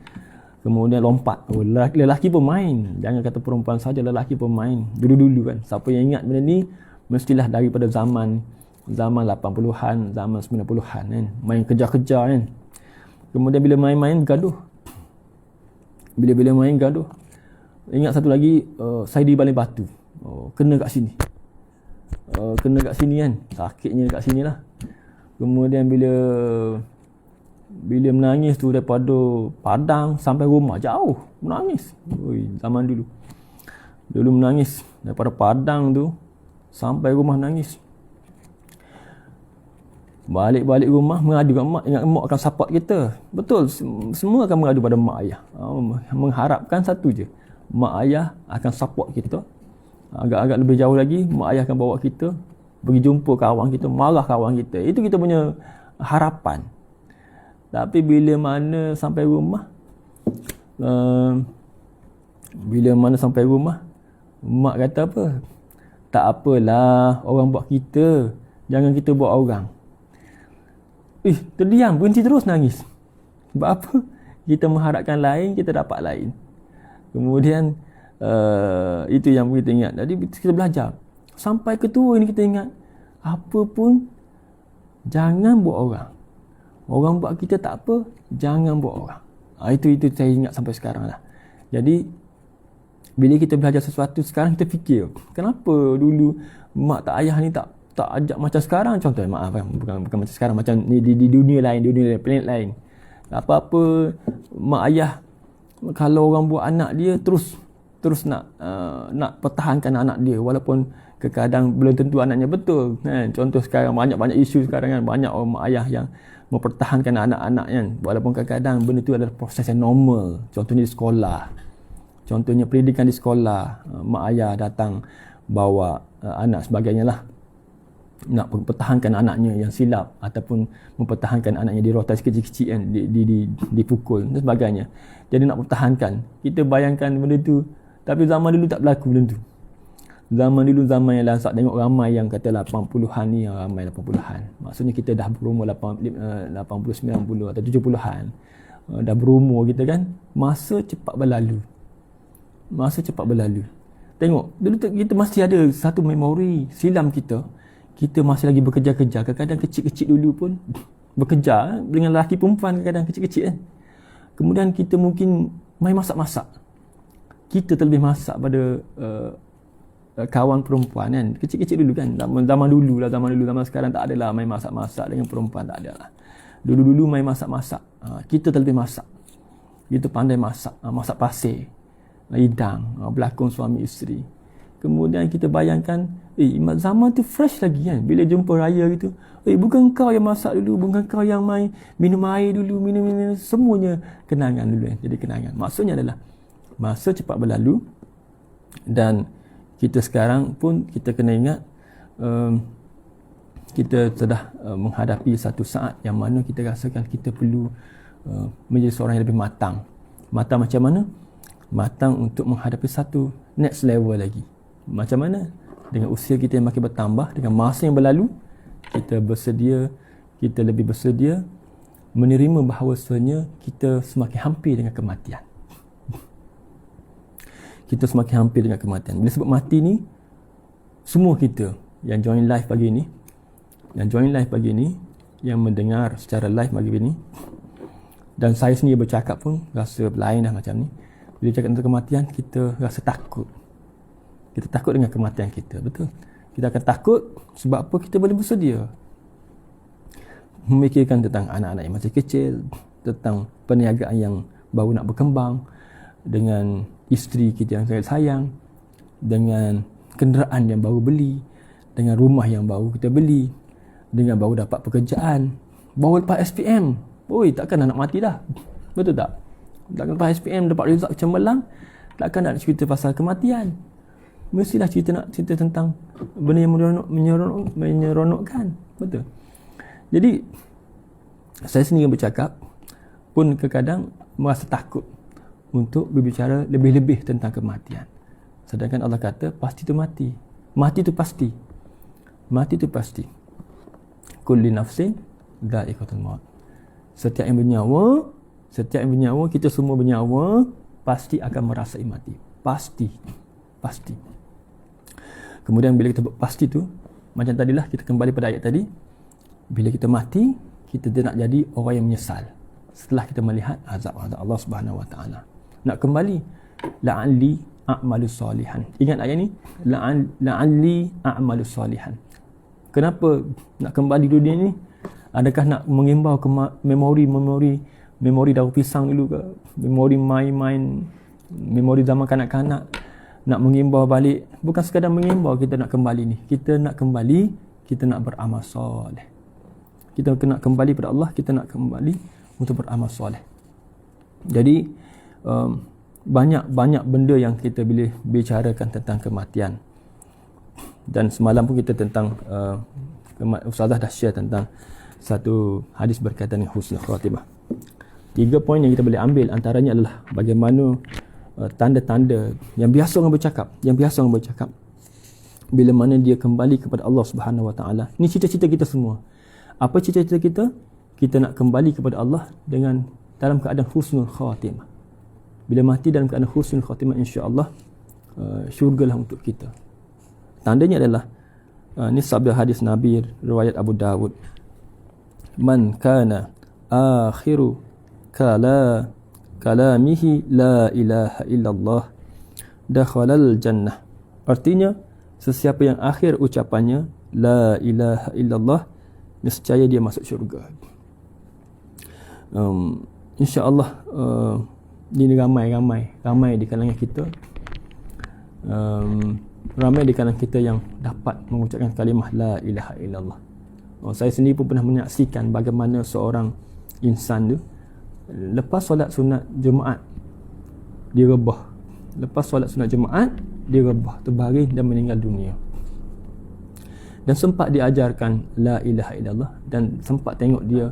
Kemudian lompat. Lelaki pun main. Jangan kata perempuan saja, lelaki pun main. Dulu-dulu kan. Siapa yang ingat benda ni, mestilah daripada zaman 80-an, zaman 90-an kan. Main kejar-kejar kan. Kemudian bila main-main gaduh. Bila main gaduh. Ingat satu lagi, saya di baling batu. Kena kat sini. Kena kat sini kan. Sakitnya kat sini lah. Kemudian bila menangis tu daripada Padang sampai rumah jauh. Menangis. Zaman dulu. Dulu menangis. Daripada Padang tu sampai rumah nangis. Balik rumah mengadu kat mak. Ingat mak akan support kita. Betul. Semua akan mengadu pada mak ayah. Mengharapkan satu je. Mak ayah akan support kita. Agak-agak lebih jauh lagi, mak ayah akan bawa kita pergi jumpa kawan kita, marah kawan kita. Itu kita punya harapan. Tapi bila mana sampai rumah, mak kata apa? Tak apalah, orang buat kita, jangan kita buat orang. Terdiam, berhenti terus nangis. Sebab apa? Kita mengharapkan lain, kita dapat lain. Kemudian itu yang kita ingat. Jadi kita belajar. Sampai ketua ini kita ingat, apa pun jangan buat orang. Orang buat kita tak apa, jangan buat orang. Itu saya ingat sampai sekarang lah. Jadi bila kita belajar sesuatu, sekarang kita fikir, kenapa dulu mak tak ayah ni tak ajak macam sekarang. Contoh, maaf bukan macam sekarang, macam ni di dunia lain, planet lain. Apa-apa mak ayah, kalau orang buat anak dia terus nak pertahankan anak dia, walaupun kadang belum tentu anaknya betul kan. Contoh sekarang banyak isu sekarang kan, banyak orang mak ayah yang mempertahankan anak-anak kan, walaupun kadang-kadang benda tu adalah proses yang normal. Contohnya di sekolah, contohnya pendidikan di sekolah, mak ayah datang bawa anak sebagainya lah, nak mempertahankan anaknya yang silap ataupun mempertahankan anaknya di rotasi kecil-kecil kan, dipukul dan sebagainya. Jadi nak pertahankan, kita bayangkan benda tu, tapi zaman dulu tak berlaku benda tu. Zaman dulu, zaman yang Lansak tengok ramai yang kata 80-an ni, ramai 80-an. Maksudnya kita dah berumur 80, 90 atau 70-an. Dah berumur kita kan. Masa cepat berlalu. Tengok, dulu kita masih ada satu memori silam kita. Kita masih lagi bekerja-kerja. Kadang-kadang kecil-kecil dulu pun bekerja dengan lelaki perempuan, kadang-kadang kecil-kecil kan. Kemudian kita mungkin main masak-masak. Kita terlebih masak pada kawan perempuan kan, kecil-kecil dulu kan. Zaman dulu, zaman sekarang tak adalah main masak-masak dengan perempuan, tak ada lah. Dulu main masak-masak, kita terlebih masak. Kita pandai masak, masak pasir, hidang, berlakon suami isteri. Kemudian kita bayangkan, zaman tu fresh lagi kan, bila jumpa raya gitu, bukan kau yang masak dulu, bukan kau yang main minum air dulu, minum semuanya kenangan dulu kan. Jadi kenangan, maksudnya adalah masa cepat berlalu, dan kita sekarang pun kita kena ingat, kita sudah menghadapi satu saat yang mana kita rasakan kita perlu menjadi seorang yang lebih matang. Matang macam mana? Matang untuk menghadapi satu next level lagi. Macam mana? Dengan usia kita yang makin bertambah, dengan masa yang berlalu, kita lebih bersedia menerima bahawasanya kita semakin hampir dengan kematian. Kita semakin hampir dengan kematian. Bila sebut mati ni, semua kita yang join live pagi ni, yang mendengar secara live pagi ni, dan saya sendiri bercakap pun rasa lain dah macam ni. Bila cakap tentang kematian, kita rasa takut. Kita takut dengan kematian kita, betul? Kita akan takut sebab apa? Kita boleh bersedia memikirkan tentang anak-anak yang masih kecil, tentang perniagaan yang baru nak berkembang, dengan isteri kita yang sangat sayang, dengan kenderaan yang baru beli, dengan rumah yang baru kita beli, dengan baru dapat pekerjaan, baru lepas SPM. Takkan nak mati dah. Betul tak? Takkan lepas SPM dapat result cemerlang, takkan nak cerita pasal kematian. Mestilah cerita tentang benda yang menyeronokkan. Betul? Jadi saya sendiri bercakap pun kadang-kadang merasa takut untuk berbicara lebih-lebih tentang kematian. Sedangkan Allah kata pasti tu mati. Mati tu pasti. Kulli nafsin dha'iqatul maut. Setiap yang bernyawa, kita semua bernyawa, pasti akan merasai mati. Pasti. Kemudian bila kita pasti tu, macam tadilah kita kembali pada ayat tadi, bila kita mati, kita tidak nak jadi orang yang menyesal setelah kita melihat azab Allah Subhanahu Wa Taala. Nak kembali, la'alli a'malu salihan. Ingat ayat ni, la'alli a'malu salihan. Kenapa nak kembali dunia ni? Adakah nak mengimbau ke memori daun pisang dulu ke? Memori main-main, memori zaman kanak-kanak. Nak mengimbau balik, bukan sekadar mengimbau kita nak kembali ni. Kita nak kembali, kita nak beramal soleh. Kita nak kembali pada Allah, kita nak kembali untuk beramal soleh. Jadi banyak benda yang kita boleh bicarakan tentang kematian. Dan semalam pun kita tentang Ustazah dah share tentang satu hadis berkaitan dengan husnul khatimah. 3 poin yang kita boleh ambil antaranya adalah bagaimana tanda-tanda yang biasa orang bercakap bila mana dia kembali kepada Allah Subhanahu Wa Taala. Ini cita-cita kita semua. Apa cita-cita kita? Kita nak kembali kepada Allah dalam keadaan husnul khatimah. Bila mati dalam keadaan husnul khatimah, insya-Allah syurgalah untuk kita. Tandanya adalah ni sabda hadis Nabi riwayat Abu Dawud. Man kana akhiru kalamihi la ilaha illallah dakhalal jannah. Artinya, sesiapa yang akhir ucapannya la ilaha illallah, nescaya dia masuk syurga. insya-Allah ini ramai di kalangan kita, ramai di kalangan kita yang dapat mengucapkan kalimah la ilaha illallah. Saya sendiri pun pernah menyaksikan bagaimana seorang insan tu lepas solat sunat Jumaat dia rebah. Lepas solat sunat Jumaat dia rebah, terbaring dan meninggal dunia. Dan sempat diajarkan la ilaha illallah dan sempat tengok dia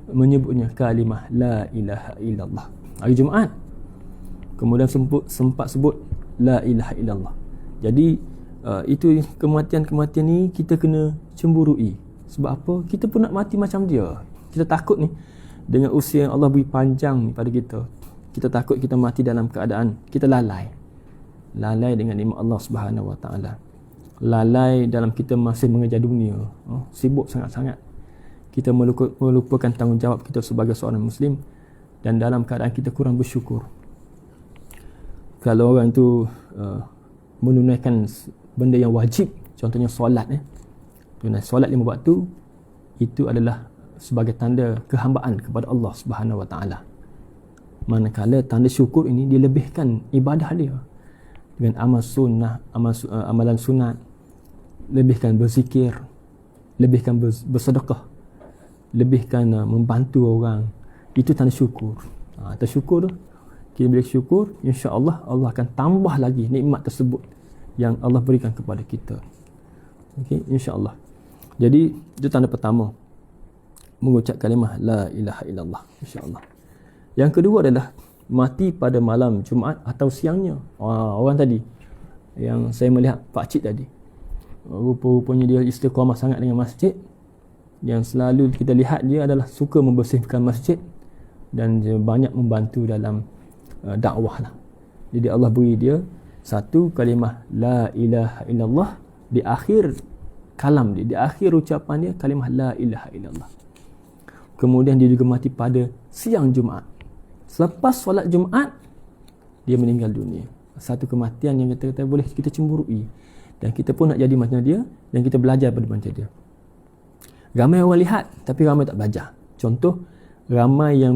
menyebutnya kalimah la ilaha illallah hari Jumaat. Kemudian sempat sebut la ilaha illallah. Jadi itu kematian-kematian ni kita kena cemburui. Sebab apa? Kita pun nak mati macam dia. Kita takut ni dengan usia yang Allah beri panjang ni pada kita. Kita takut kita mati dalam keadaan kita lalai dengan nikmat Allah Subhanahu Wa Taala. Lalai dalam kita masih mengejar dunia. Sibuk sangat-sangat. Kita melupakan tanggungjawab kita sebagai seorang Muslim dan dalam keadaan kita kurang bersyukur. Kalau orang tu menunaikan benda yang wajib, contohnya solat, tunai solat 5 waktu, itu adalah sebagai tanda kehambaan kepada Allah Subhanahu Wa Taala. Manakala tanda syukur ini dilebihkan ibadah dia dengan amal sunnah, amalan sunat, lebihkan berzikir, lebihkan bersedekah, lebihkan membantu orang. Itu tanda syukur. Tanda syukur tu, kita bila syukur, insya-Allah Allah akan tambah lagi nikmat tersebut yang Allah berikan kepada kita. Okey, insya-Allah. Jadi itu tanda pertama, mengucap kalimah la ilaha illallah, insya-Allah. Yang kedua adalah mati pada malam Jumaat atau siangnya. Orang tadi yang saya melihat, pak cik tadi, rupa-rupanya dia istiqamah sangat dengan masjid. Yang selalu kita lihat dia adalah suka membersihkan masjid dan dia banyak membantu dalam dakwah lah. Jadi Allah beri dia satu kalimah la ilaha illallah di akhir kalam dia, di akhir ucapan dia kalimah la ilaha illallah. Kemudian dia juga mati pada siang Jumaat. Selepas solat Jumaat dia meninggal dunia. Satu kematian yang kita boleh kita cemburui, dan kita pun nak jadi macam dia dan kita belajar pada macam dia. Ramai orang lihat tapi ramai tak belajar. Contoh, ramai yang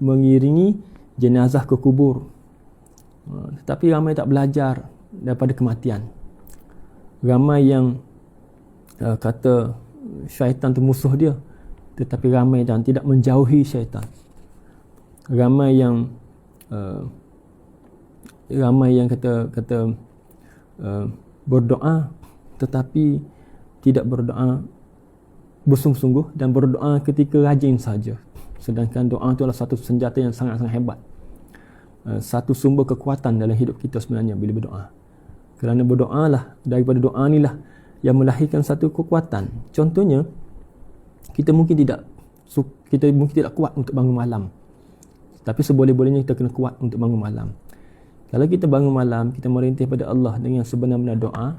mengiringi jenazah ke kubur, tetapi ramai tak belajar daripada kematian. Ramai yang kata syaitan tu musuh dia, tetapi ramai yang tidak menjauhi syaitan. Ramai yang kata berdoa tetapi tidak berdoa bersungguh-sungguh dan berdoa ketika rajin saja. Sedangkan doa itu adalah satu senjata yang sangat-sangat hebat. Satu sumber kekuatan dalam hidup kita sebenarnya bila berdoa. Kerana berdoalah, daripada doa inilah yang melahirkan satu kekuatan. Contohnya, kita mungkin tidak kuat untuk bangun malam. Tapi seboleh-bolehnya kita kena kuat untuk bangun malam. Kalau kita bangun malam, kita merintih pada Allah dengan sebenar-benar doa,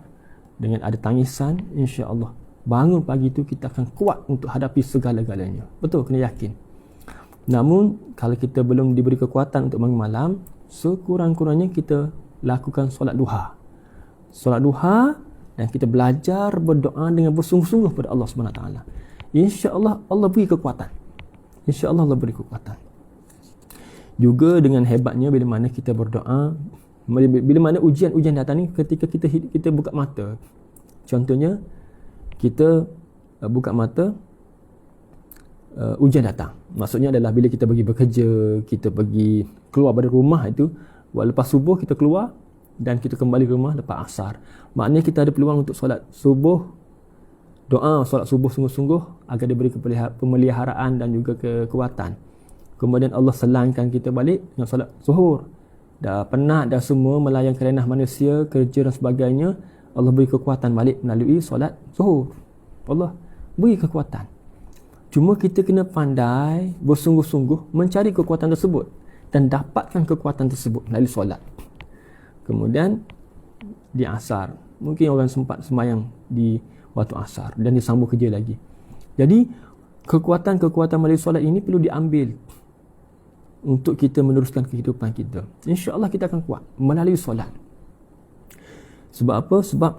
dengan ada tangisan, insya-Allah bangun pagi itu kita akan kuat untuk hadapi segala-galanya. Betul, kena yakin. Namun kalau kita belum diberi kekuatan untuk bangun malam, sekurang-kurangnya kita lakukan solat duha. Solat duha dan kita belajar berdoa dengan bersungguh-sungguh pada Allah Subhanahu taala. Insya-Allah Allah beri kekuatan. Insya-Allah Allah beri kekuatan. Juga dengan hebatnya bila mana kita berdoa, bila mana ujian-ujian datang ni, ketika kita buka mata. Contohnya kita buka mata, ujian datang. Maksudnya adalah bila kita pergi bekerja, kita pergi keluar dari rumah itu, lepas subuh kita keluar dan kita kembali ke rumah lepas asar. Maknanya kita ada peluang untuk solat subuh, doa solat subuh sungguh-sungguh agar diberi pemeliharaan dan juga kekuatan. Kemudian Allah selangkan kita balik dengan solat zuhur. Dah penat dah semua melayan kerenah manusia, kerja dan sebagainya, Allah beri kekuatan balik melalui solat zuhur. Allah beri kekuatan. Cuma kita kena pandai bersungguh-sungguh mencari kekuatan tersebut dan dapatkan kekuatan tersebut melalui solat. Kemudian di asar, mungkin orang sempat sembahyang di waktu asar dan disambung kerja lagi. Jadi kekuatan-kekuatan melalui solat ini perlu diambil untuk kita meneruskan kehidupan kita. InsyaAllah kita akan kuat melalui solat. Sebab apa? Sebab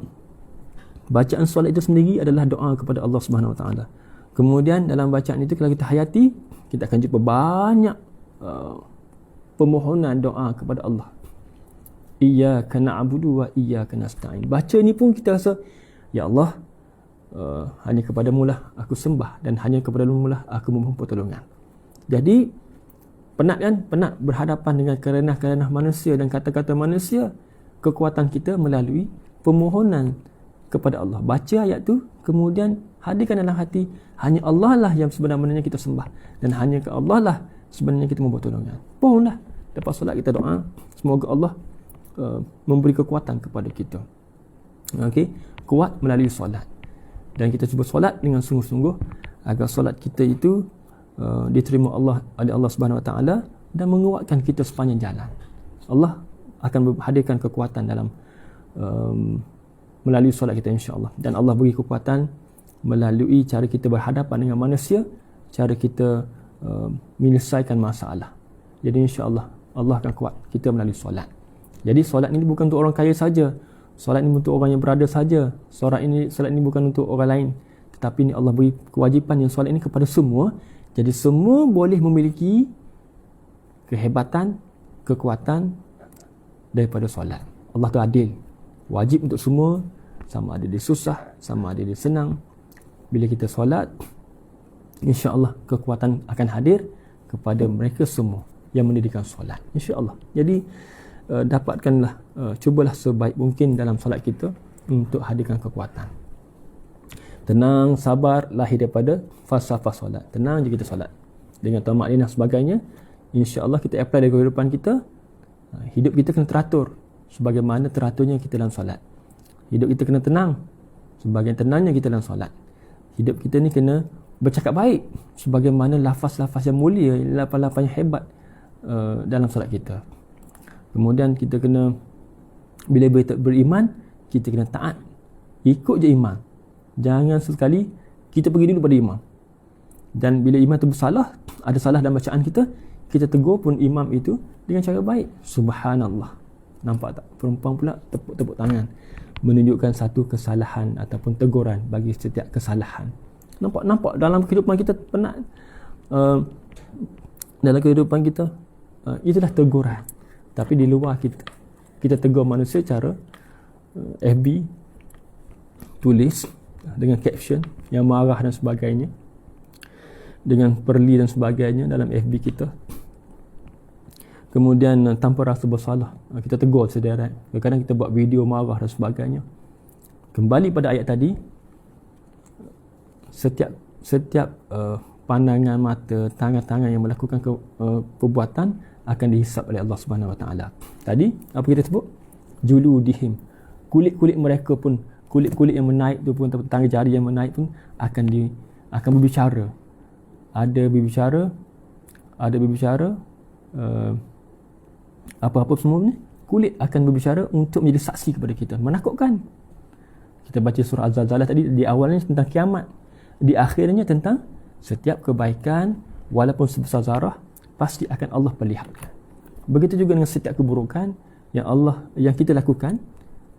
bacaan solat itu sendiri adalah doa kepada Allah Subhanahu Wa Taala. Kemudian dalam bacaan itu kalau kita hayati, kita akan jumpa banyak permohonan doa kepada Allah. Iyyaka na'budu wa iyyaka nasta'in. Baca ni pun kita rasa, ya Allah, hanya kepadamu lah aku sembah dan hanya kepadamu lah aku memohon pertolongan. Jadi penat kan? Penat berhadapan dengan kerenah-kerenah manusia dan kata-kata manusia. Kekuatan kita melalui permohonan kepada Allah. Baca ayat tu, kemudian hadirkan dalam hati, hanya Allah lah yang sebenarnya kita sembah dan hanya ke Allah lah sebenarnya kita mohon pertolongan. Pohonlah lepas solat kita doa, semoga Allah memberi kekuatan kepada kita. Okey, kuat melalui solat. Dan kita cuba solat dengan sungguh-sungguh agar solat kita itu diterima Allah oleh Allah Subhanahu Wa Taala dan menguatkan kita sepanjang jalan. Allah akan hadirkan kekuatan dalam melalui solat kita, insya-Allah. Dan Allah beri kekuatan melalui cara kita berhadapan dengan manusia, cara kita menyelesaikan masalah. Jadi insya-Allah Allah akan kuat kita melalui solat. Jadi solat ini bukan untuk orang kaya saja. Solat ini untuk orang yang berada saja. Solat ini bukan untuk orang lain. Tetapi ini Allah beri kewajipan yang solat ini kepada semua. Jadi semua boleh memiliki kehebatan, kekuatan daripada solat. Allah tu adil. Wajib untuk semua, sama ada dia susah, sama ada dia senang. Bila kita solat, insya-Allah kekuatan akan hadir kepada mereka semua yang mendirikan solat, insya-Allah. Jadi dapatkanlah, cubalah sebaik mungkin dalam solat kita untuk hadirkan kekuatan. Tenang, sabar lahir daripada falsafah solat. Tenang je kita solat dengan tamak-linah sebagainya, insya-Allah kita apply dalam kehidupan kita. Hidup kita kena teratur sebagaimana teraturnya kita dalam solat. Hidup kita kena tenang sebagaimana tenangnya kita dalam solat. Hidup kita ni kena bercakap baik sebagaimana lafaz-lafaz yang mulia, lafaz-lafaz yang hebat dalam solat kita. Kemudian kita kena, bila beriman, kita kena taat, ikut je imam. Jangan sesekali kita pergi dulu pada imam. Dan bila imam tu bersalah, ada salah dalam bacaan kita, kita tegur pun imam itu dengan cara baik. Subhanallah. Nampak tak? Perempuan pula tepuk tangan, menunjukkan satu kesalahan ataupun teguran bagi setiap kesalahan. Nampak dalam kehidupan kita penat. Dalam kehidupan kita itulah teguran. Tapi di luar kita tegur manusia cara FB tulis dengan caption yang marah dan sebagainya, dengan perli dan sebagainya dalam FB kita. Kemudian tanpa rasa bersalah kita tegur sederet. Kadang-kadang kita buat video marah dan sebagainya. Kembali pada ayat tadi, setiap pandangan mata, tangan-tangan yang melakukan perbuatan akan dihisap oleh Allah Subhanahu Wa Taala. Tadi apa kita sebut? Juludihim. Kulit-kulit mereka pun, kulit-kulit yang menaik tu pun, tangga jari yang menaik pun akan berbicara. Ada berbicara apa-apa semua ni, kulit akan berbicara untuk menjadi saksi kepada kita. Menakutkan. Kita baca surah Az-Zalzalah tadi, di awalnya tentang kiamat, di akhirnya tentang setiap kebaikan walaupun sebesar zarah pasti akan Allah perlihatkan. Begitu juga dengan setiap keburukan yang kita lakukan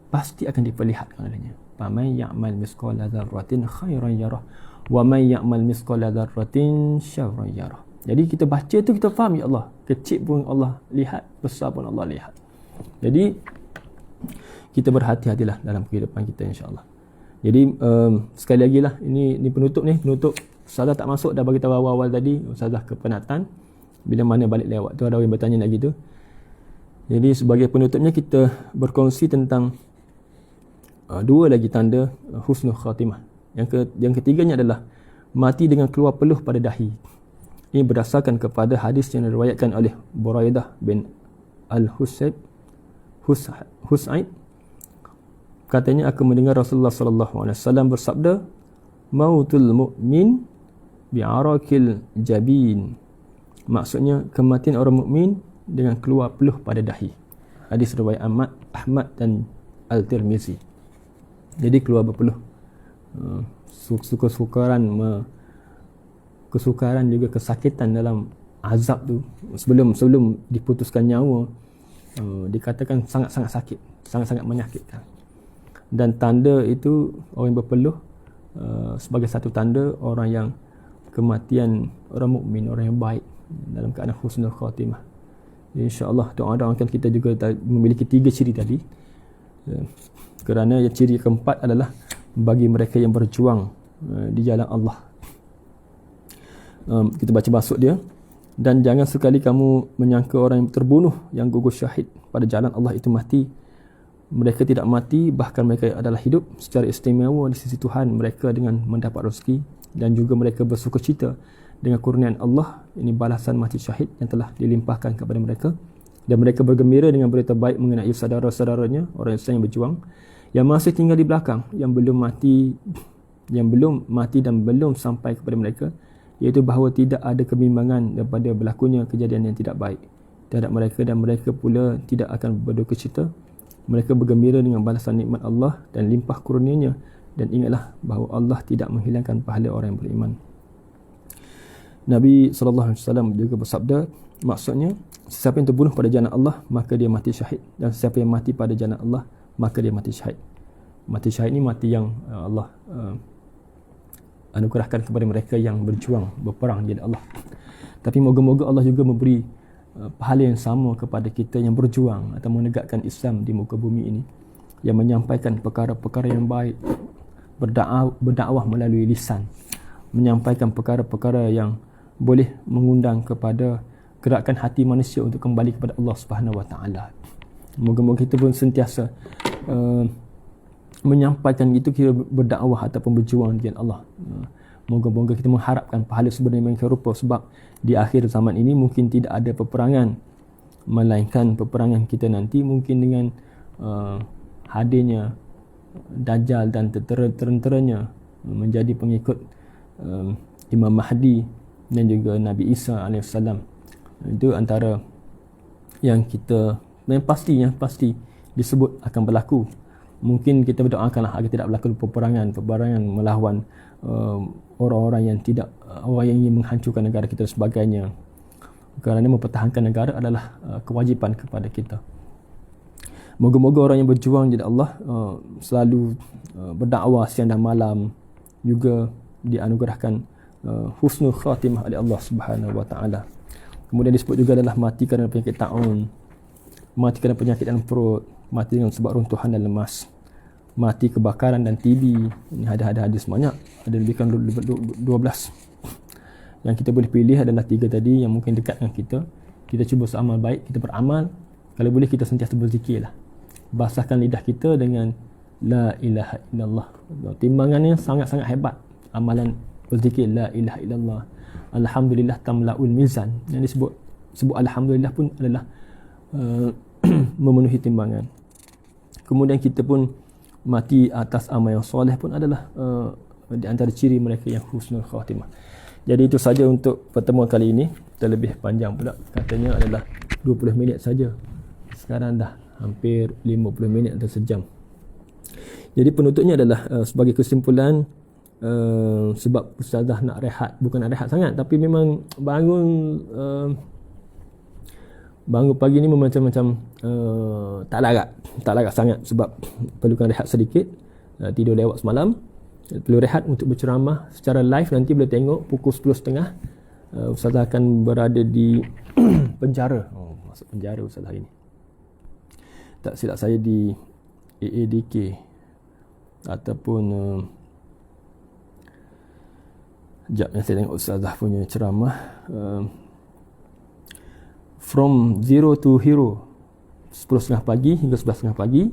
pasti akan diperlihatkan olehnya. Faman ya'mal misqala dzarratin khairan yarah wa man ya'mal misqala dzarratin syarran yarah. Jadi kita baca tu kita faham, ya Allah, kecil pun Allah lihat, besar pun Allah lihat. Jadi kita berhati-hatilah dalam kehidupan kita, insya-Allah. Jadi sekali lagi lah, ini penutup. Ustazah tak masuk dah bagi tahu awal-awal tadi, ustazah kepenatan. Bila mana balik lewat tu ada orang bertanya lagi tu. Jadi sebagai penutupnya kita berkongsi tentang dua lagi tanda husnul khatimah. Yang ketiganya adalah mati dengan keluar peluh pada dahi. Ini berdasarkan kepada hadis yang diriwayatkan oleh Buraidah bin Al-Husayb Husaid. Katanya, aku mendengar Rasulullah sallallahu alaihi wasallam bersabda, mautul mu'min bi'arakil jabin. Maksudnya kematian orang mukmin dengan keluar peluh pada dahi. Hadis riwayat Ahmad dan Al-Tirmizi. Jadi keluar berpeluh, kesukaran juga kesakitan dalam azab tu sebelum diputuskan nyawa, dikatakan sangat-sangat sakit, sangat-sangat menyakitkan. Dan tanda itu orang yang berpeluh sebagai satu tanda orang yang kematian orang mukmin, orang yang baik dalam keadaan husnul khatimah. InsyaAllah doakan kita juga memiliki 3 ciri tadi. Kerana yang ciri keempat adalah bagi mereka yang berjuang di jalan Allah. Kita baca masuk dia. Dan jangan sekali kamu menyangka orang yang terbunuh, yang gugur syahid pada jalan Allah itu mati. Mereka tidak mati, bahkan mereka adalah hidup secara istimewa di sisi Tuhan mereka dengan mendapat rezeki, dan juga mereka bersukacita dengan kurniaan Allah. Ini balasan mati syahid yang telah dilimpahkan kepada mereka, dan mereka bergembira dengan berita baik mengenai saudara-saudaranya orang Islam yang berjuang, yang masih tinggal di belakang, yang belum mati dan belum sampai kepada mereka, iaitu bahawa tidak ada kebimbangan daripada berlakunya kejadian yang tidak baik terhadap mereka, dan mereka pula tidak akan berduka cita. Mereka bergembira dengan balasan nikmat Allah dan limpah kurnianya, dan ingatlah bahawa Allah tidak menghilangkan pahala orang yang beriman. Nabi SAW juga bersabda, maksudnya, sesiapa yang terbunuh pada jalan Allah, maka dia mati syahid, dan sesiapa yang mati pada jalan Allah, maka dia mati syahid. Mati syahid ni mati yang Allah anugerahkan kepada mereka yang berjuang, berperang di jalan Allah. Tapi moga-moga Allah juga memberi pahala yang sama kepada kita yang berjuang atau menegakkan Islam di muka bumi ini, yang menyampaikan perkara-perkara yang baik, berdakwah melalui lisan, menyampaikan perkara-perkara yang boleh mengundang kepada gerakan hati manusia untuk kembali kepada Allah Subhanahu Wa Taala. Moga-moga kita pun sentiasa menyampaikan itu, kira berdakwah ataupun berjuang di jalan Allah. Moga-moga kita mengharapkan pahala sebenarnya yang rupa, sebab di akhir zaman ini mungkin tidak ada peperangan, melainkan peperangan kita nanti mungkin dengan hadirnya Dajjal dan tentera-tenteranya menjadi pengikut Imam Mahdi dan juga Nabi Isa AS. Itu antara yang pasti disebut akan berlaku. Mungkin kita berdoakanlah agar tidak berlaku peperangan melawan orang-orang yang ingin menghancurkan negara kita dan sebagainya. Kerana mempertahankan negara adalah kewajipan kepada kita. Moga-moga orang yang berjuang di Allah selalu berdakwah siang dan malam, juga dianugerahkan husnul khatimah oleh Allah Subhanahu Wa Taala. Kemudian disebut juga adalah mati kerana penyakit taun, mati kerana penyakit dalam perut, mati dengan sebab runtuhan dan lemas, mati kebakaran dan TB. Ini ada hadis banyak, ada lebih kurang 12. Yang kita boleh pilih adalah 3 tadi yang mungkin dekat dengan kita. Kita cuba beramal baik, kita beramal. Kalau boleh kita sentiasa berzikirlah. Basahkan lidah kita dengan la ilaha illallah. Timbangannya sangat-sangat hebat. Amalan berzikir la ilaha illallah, alhamdulillah tamlaul mizan. Yang disebut alhamdulillah pun adalah memenuhi timbangan. Kemudian kita pun mati atas amal yang soleh pun adalah di antara ciri mereka yang husnul khatimah. Jadi itu saja untuk pertemuan kali ini. Terlebih panjang pula, katanya adalah 20 minit saja. Sekarang dah hampir 50 minit atau sejam. Jadi penutupnya adalah sebagai kesimpulan, sebab ustazah nak rehat, bukan nak rehat sangat, tapi memang bangun pagi ni macam-macam tak larat sangat, sebab perlukan rehat sedikit, tidur lewat semalam, perlu rehat untuk berceramah secara live. Nanti boleh tengok pukul 10.30 ustazah akan berada di penjara. Masuk penjara ustazah ini, tak silap saya, di AADK ataupun sekejap saya tengok ustazah punya ceramah. From Zero to Hero, 10.30 pagi hingga 11.30 pagi.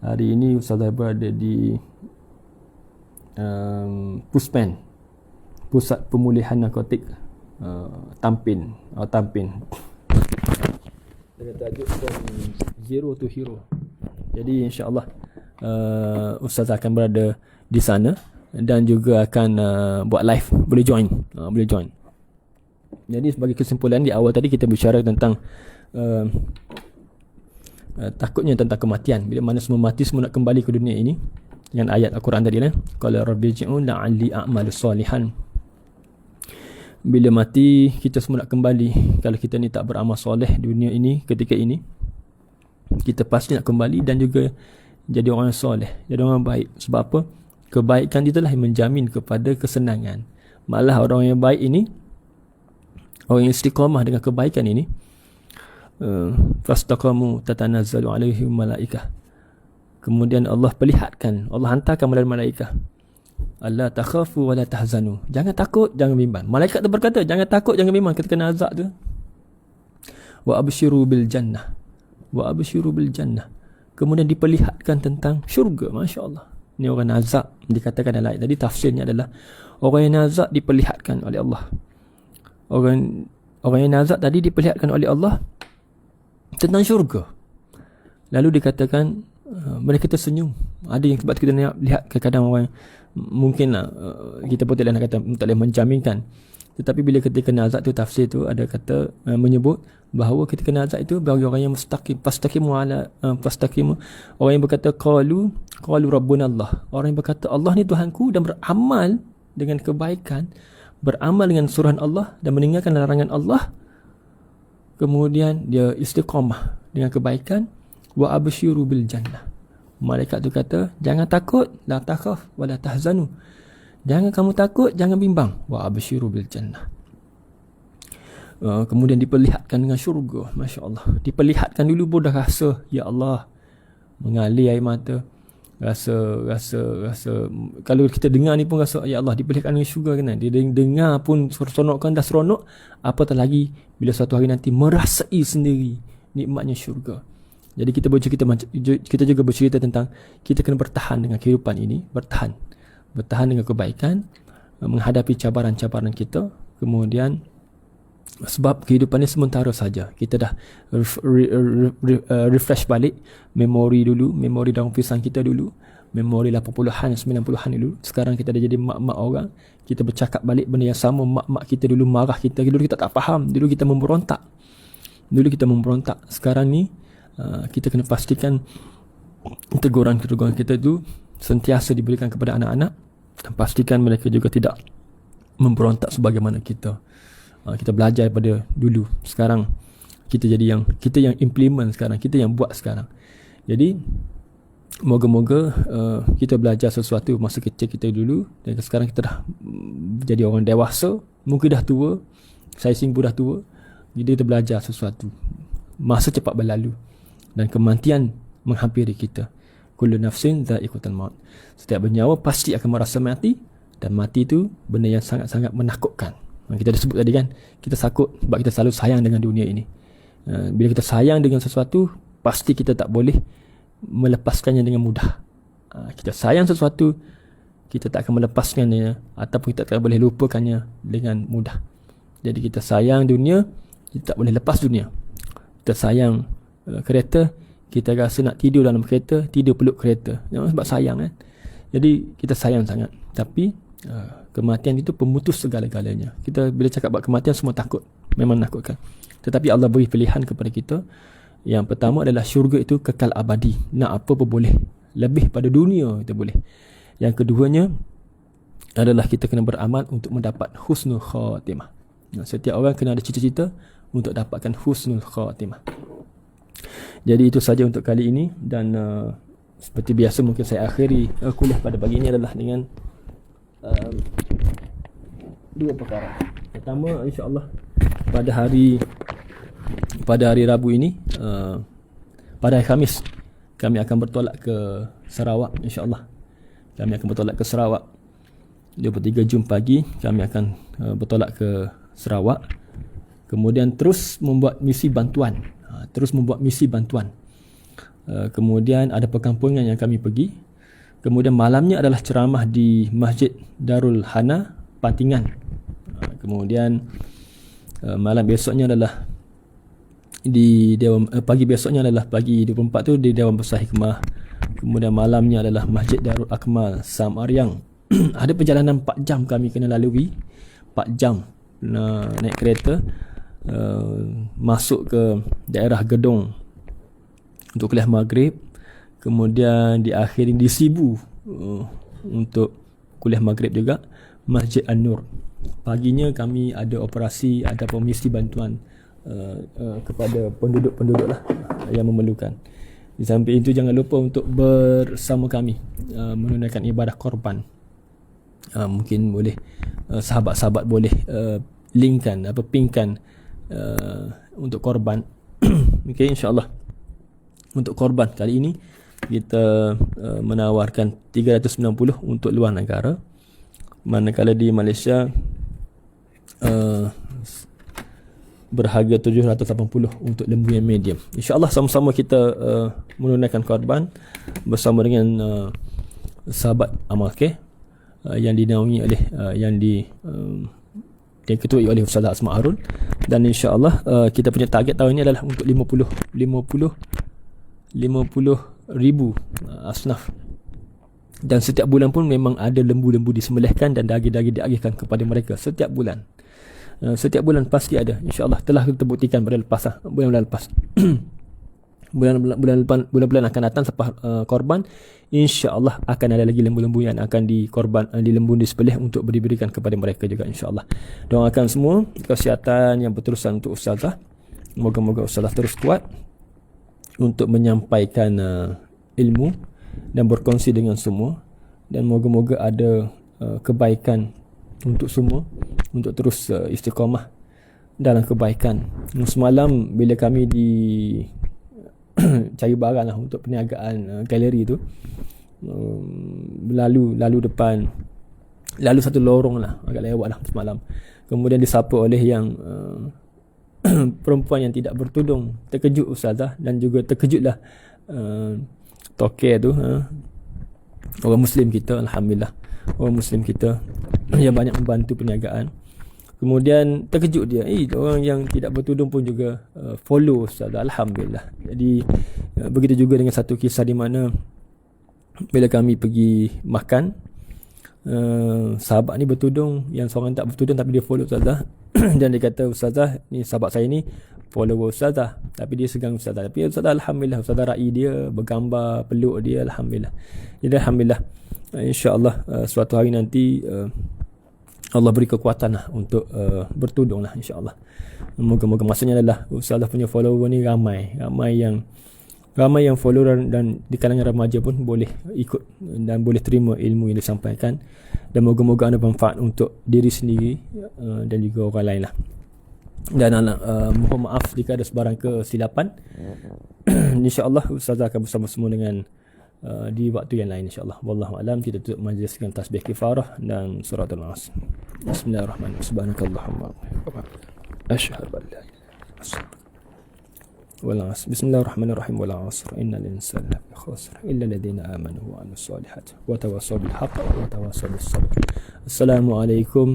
Hari ini ustazah berada di Puspen, Pusat Pemulihan Narkotik Tampin dengan tajuk From Zero to Hero. Jadi insya-Allah ustazah akan berada di sana dan juga akan buat live. Boleh join. Jadi sebagai kesimpulan, di awal tadi kita bicara tentang takutnya tentang kematian. Bila mana semua mati, semua nak kembali ke dunia ini, dengan ayat Al-Quran tadi lah, qala rabbiji'un la'alli a'malu salihan. Bila mati, kita semua nak kembali. Kalau kita ni tak beramal soleh di dunia ini, ketika ini, kita pasti nak kembali dan juga jadi orang soleh, jadi orang baik. Sebab apa? Kebaikan itulah yang menjamin kepada kesenangan, Malah orang yang baik ini, orang yang istiqamah dengan kebaikan ini, fastaqamu tatanazzalu alaihim malaikah. Kemudian Allah perlihatkan, Allah hantarkan malaikah, alla takhafu wa la tahzanu. Jangan takut, jangan bimbang. Malaikat tu berkata, jangan takut, jangan bimbang ketika kena azab tu. Wa abshiru bil jannah. Wa abshiru bil jannah. Kemudian diperlihatkan tentang syurga. Masya-Allah. Ini orang nazak dikatakan dalam ayat tadi, tafsirnya adalah orang yang nazak diperlihatkan oleh Allah. Orang yang nazak tadi diperlihatkan oleh Allah tentang syurga. Lalu dikatakan mereka tersenyum. Ada yang sebab kita lihat kadang-kadang orang mungkinlah kita pun tak boleh menjaminkan, tetapi bila ketika nazak tu tafsir tu ada kata menyebut bahawa ketika nazak itu bagi orang yang mustaqim, fastaqimu orang yang berkata qalu rabbuna Allah, orang yang berkata Allah ni Tuhanku, dan beramal dengan kebaikan, beramal dengan suruhan Allah dan meninggalkan larangan Allah, kemudian dia istiqamah dengan kebaikan, wa abshiru bil jannah. Malaikat tu kata, jangan takut, la takhaf wa la tahzanu. Jangan kamu takut, jangan bimbang. Wa abshiru bil jannah. Kemudian diperlihatkan dengan syurga. Masya Allah. Diperlihatkan dulu pun dah rasa, ya Allah, mengalir air mata. Rasa kalau kita dengar ni pun rasa, ya Allah, diperlihatkan dengan syurga kan. Dia dengar pun seronok kan, dah seronok. Apatah lagi bila suatu hari nanti merasai sendiri nikmatnya syurga. Jadi kita juga bercerita tentang kita kena bertahan dengan kehidupan ini, bertahan dengan kebaikan, menghadapi cabaran-cabaran kita. Kemudian sebab kehidupan ini sementara saja, kita dah refresh balik memori daun pisang kita dulu, memori 80-an 90-an dulu. Sekarang kita dah jadi mak-mak orang, kita bercakap balik benda yang sama. Mak-mak kita dulu marah kita, dulu kita tak faham, dulu kita memberontak. Sekarang ni kita kena pastikan teguran-teguran kita itu sentiasa diberikan kepada anak-anak, dan pastikan mereka juga tidak memberontak sebagaimana kita. Kita belajar daripada dulu. Sekarang kita yang implement sekarang, kita yang buat sekarang. Jadi moga-moga kita belajar sesuatu masa kecil kita dulu, dan sekarang kita dah jadi orang dewasa, mungkin dah tua, saya sendiri pun dah tua. Jadi kita belajar sesuatu. Masa cepat berlalu dan kematian menghampiri kita. Kullu nafsin dha'iqatul maut. Setiap bernyawa pasti akan merasa mati, dan mati itu benda yang sangat-sangat menakutkan. Kita dah sebut tadi kan, kita takut sebab kita selalu sayang dengan dunia ini. Bila kita sayang dengan sesuatu, pasti kita tak boleh melepaskannya dengan mudah. Kita sayang sesuatu, kita tak akan melepaskannya, ataupun kita tak boleh lupakannya dengan mudah. Jadi kita sayang dunia, kita tak boleh lepas dunia. Kita sayang kereta, kita rasa nak tidur dalam kereta, tidur peluk kereta, sebab sayang kan. Jadi kita sayang sangat. Tapi kematian itu pemutus segala-galanya. Kita bila cakap buat kematian, semua takut, memang menakutkan. Tetapi Allah beri pilihan kepada kita. Yang pertama adalah syurga itu kekal abadi, nak apa pun boleh, lebih pada dunia kita boleh. Yang keduanya adalah kita kena beramal untuk mendapat husnul khatimah. Setiap orang kena ada cita-cita untuk dapatkan husnul khatimah. Jadi itu saja untuk kali ini, dan seperti biasa mungkin saya akhiri kuliah pada pagi ini adalah dengan dua perkara. Pertama, insya-Allah pada hari Rabu ini, pada hari Khamis, kami akan bertolak ke Sarawak, insya-Allah. Kami akan bertolak ke Sarawak 23 Jun pagi. Kami akan bertolak ke Sarawak. Kemudian terus membuat misi bantuan. Kemudian ada perkampungan yang kami pergi. Kemudian malamnya adalah ceramah di Masjid Darul Hana, Pantingan. Kemudian malam besoknya adalah di Dewan, pagi besoknya adalah pagi 24 tu di Dewan Besar Hikmah. Kemudian malamnya adalah Masjid Darul Akmal, Sam Aryang. Ada perjalanan 4 jam kami kena lalui. 4 jam naik kereta, masuk ke daerah Gedong untuk kuliah maghrib. Kemudian diakhiri di Sibu untuk kuliah maghrib juga, Masjid An-Nur. Paginya kami ada operasi, ada misi bantuan kepada penduduk-penduduk lah yang memerlukan. Di samping itu jangan lupa untuk bersama kami menunaikan ibadah korban. mungkin boleh sahabat-sahabat boleh linkkan pingkan untuk korban. Okay, insyaAllah untuk korban kali ini kita menawarkan 390 untuk luar negara, manakala di Malaysia berharga 780 untuk lembu yang medium. InsyaAllah sama-sama kita menunaikan korban bersama dengan sahabat Amal Care yang dinaungi oleh yang diketuai oleh Ustazah Asma Harun, dan insya-Allah kita punya target tahun ini adalah untuk 50,000 asnaf, dan setiap bulan pun memang ada lembu-lembu disembelihkan dan daging-daging diagihkan kepada mereka setiap bulan. Setiap bulan pasti ada, insya-Allah telah kita buktikan pada bulan lepas. Bulan-bulan akan datang selepas korban, insya-Allah akan ada lagi lembu-lembu yang akan disembelih untuk diberikan kepada mereka juga, insya-Allah. Doakan semua kesihatan yang berterusan untuk ustazah. Moga-moga ustazah terus kuat untuk menyampaikan ilmu dan berkongsi dengan semua, dan moga-moga ada kebaikan untuk semua, untuk terus istiqamah dalam kebaikan. Semalam bila kami cari barang lah untuk perniagaan galeri tu, lalu depan, lalu satu lorong lah, agak lewat lah semalam, kemudian disapa oleh yang perempuan yang tidak bertudung. Terkejut ustazah, dan juga terkejutlah tokek tu, orang Muslim kita, alhamdulillah, orang Muslim kita yang banyak membantu perniagaan. Kemudian terkejut dia, orang yang tidak bertudung pun juga follow ustazah, alhamdulillah. Jadi begitu juga dengan satu kisah di mana bila kami pergi makan, sahabat ni bertudung, yang seorang tak bertudung tapi dia follow ustazah. Dan dia kata, ustazah ni sahabat saya ni follower ustazah, tapi dia segang ustazah, tapi ustazah alhamdulillah, ustazah ra'i dia, bergambar, peluk dia, alhamdulillah. Jadi alhamdulillah, insya-Allah suatu hari nanti Allah beri kekuatan lah untuk bertudung lah, insya-Allah. Moga-moga, maksudnya adalah ustazah punya follower ni ramai yang follower, dan di kalangan remaja pun boleh ikut dan boleh terima ilmu yang disampaikan, dan moga-moga ada manfaat untuk diri sendiri dan juga orang lain lah. Dan mohon maaf jika ada sebarang kesilapan. InsyaAllah ustazah akan bersama semua dengan di waktu yang lain, insyaAllah. Wallahu a'lam. Kita tutup majlis dengan tasbih kifarah dan surah Al-Nas. Bismillahirrahmanirrahim. Subhanakallahumma asyhadu an la ilaha illa anta والعصر بسم الله الرحمن الرحيم والعصر إن الإنسان لفي خسر إلا الذين آمنوا وعملوا الصالحات وتواصوا بالحق وتواصوا بالصبر. السلام عليكم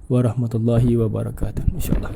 warahmatullahi wabarakatuh, insyaAllah.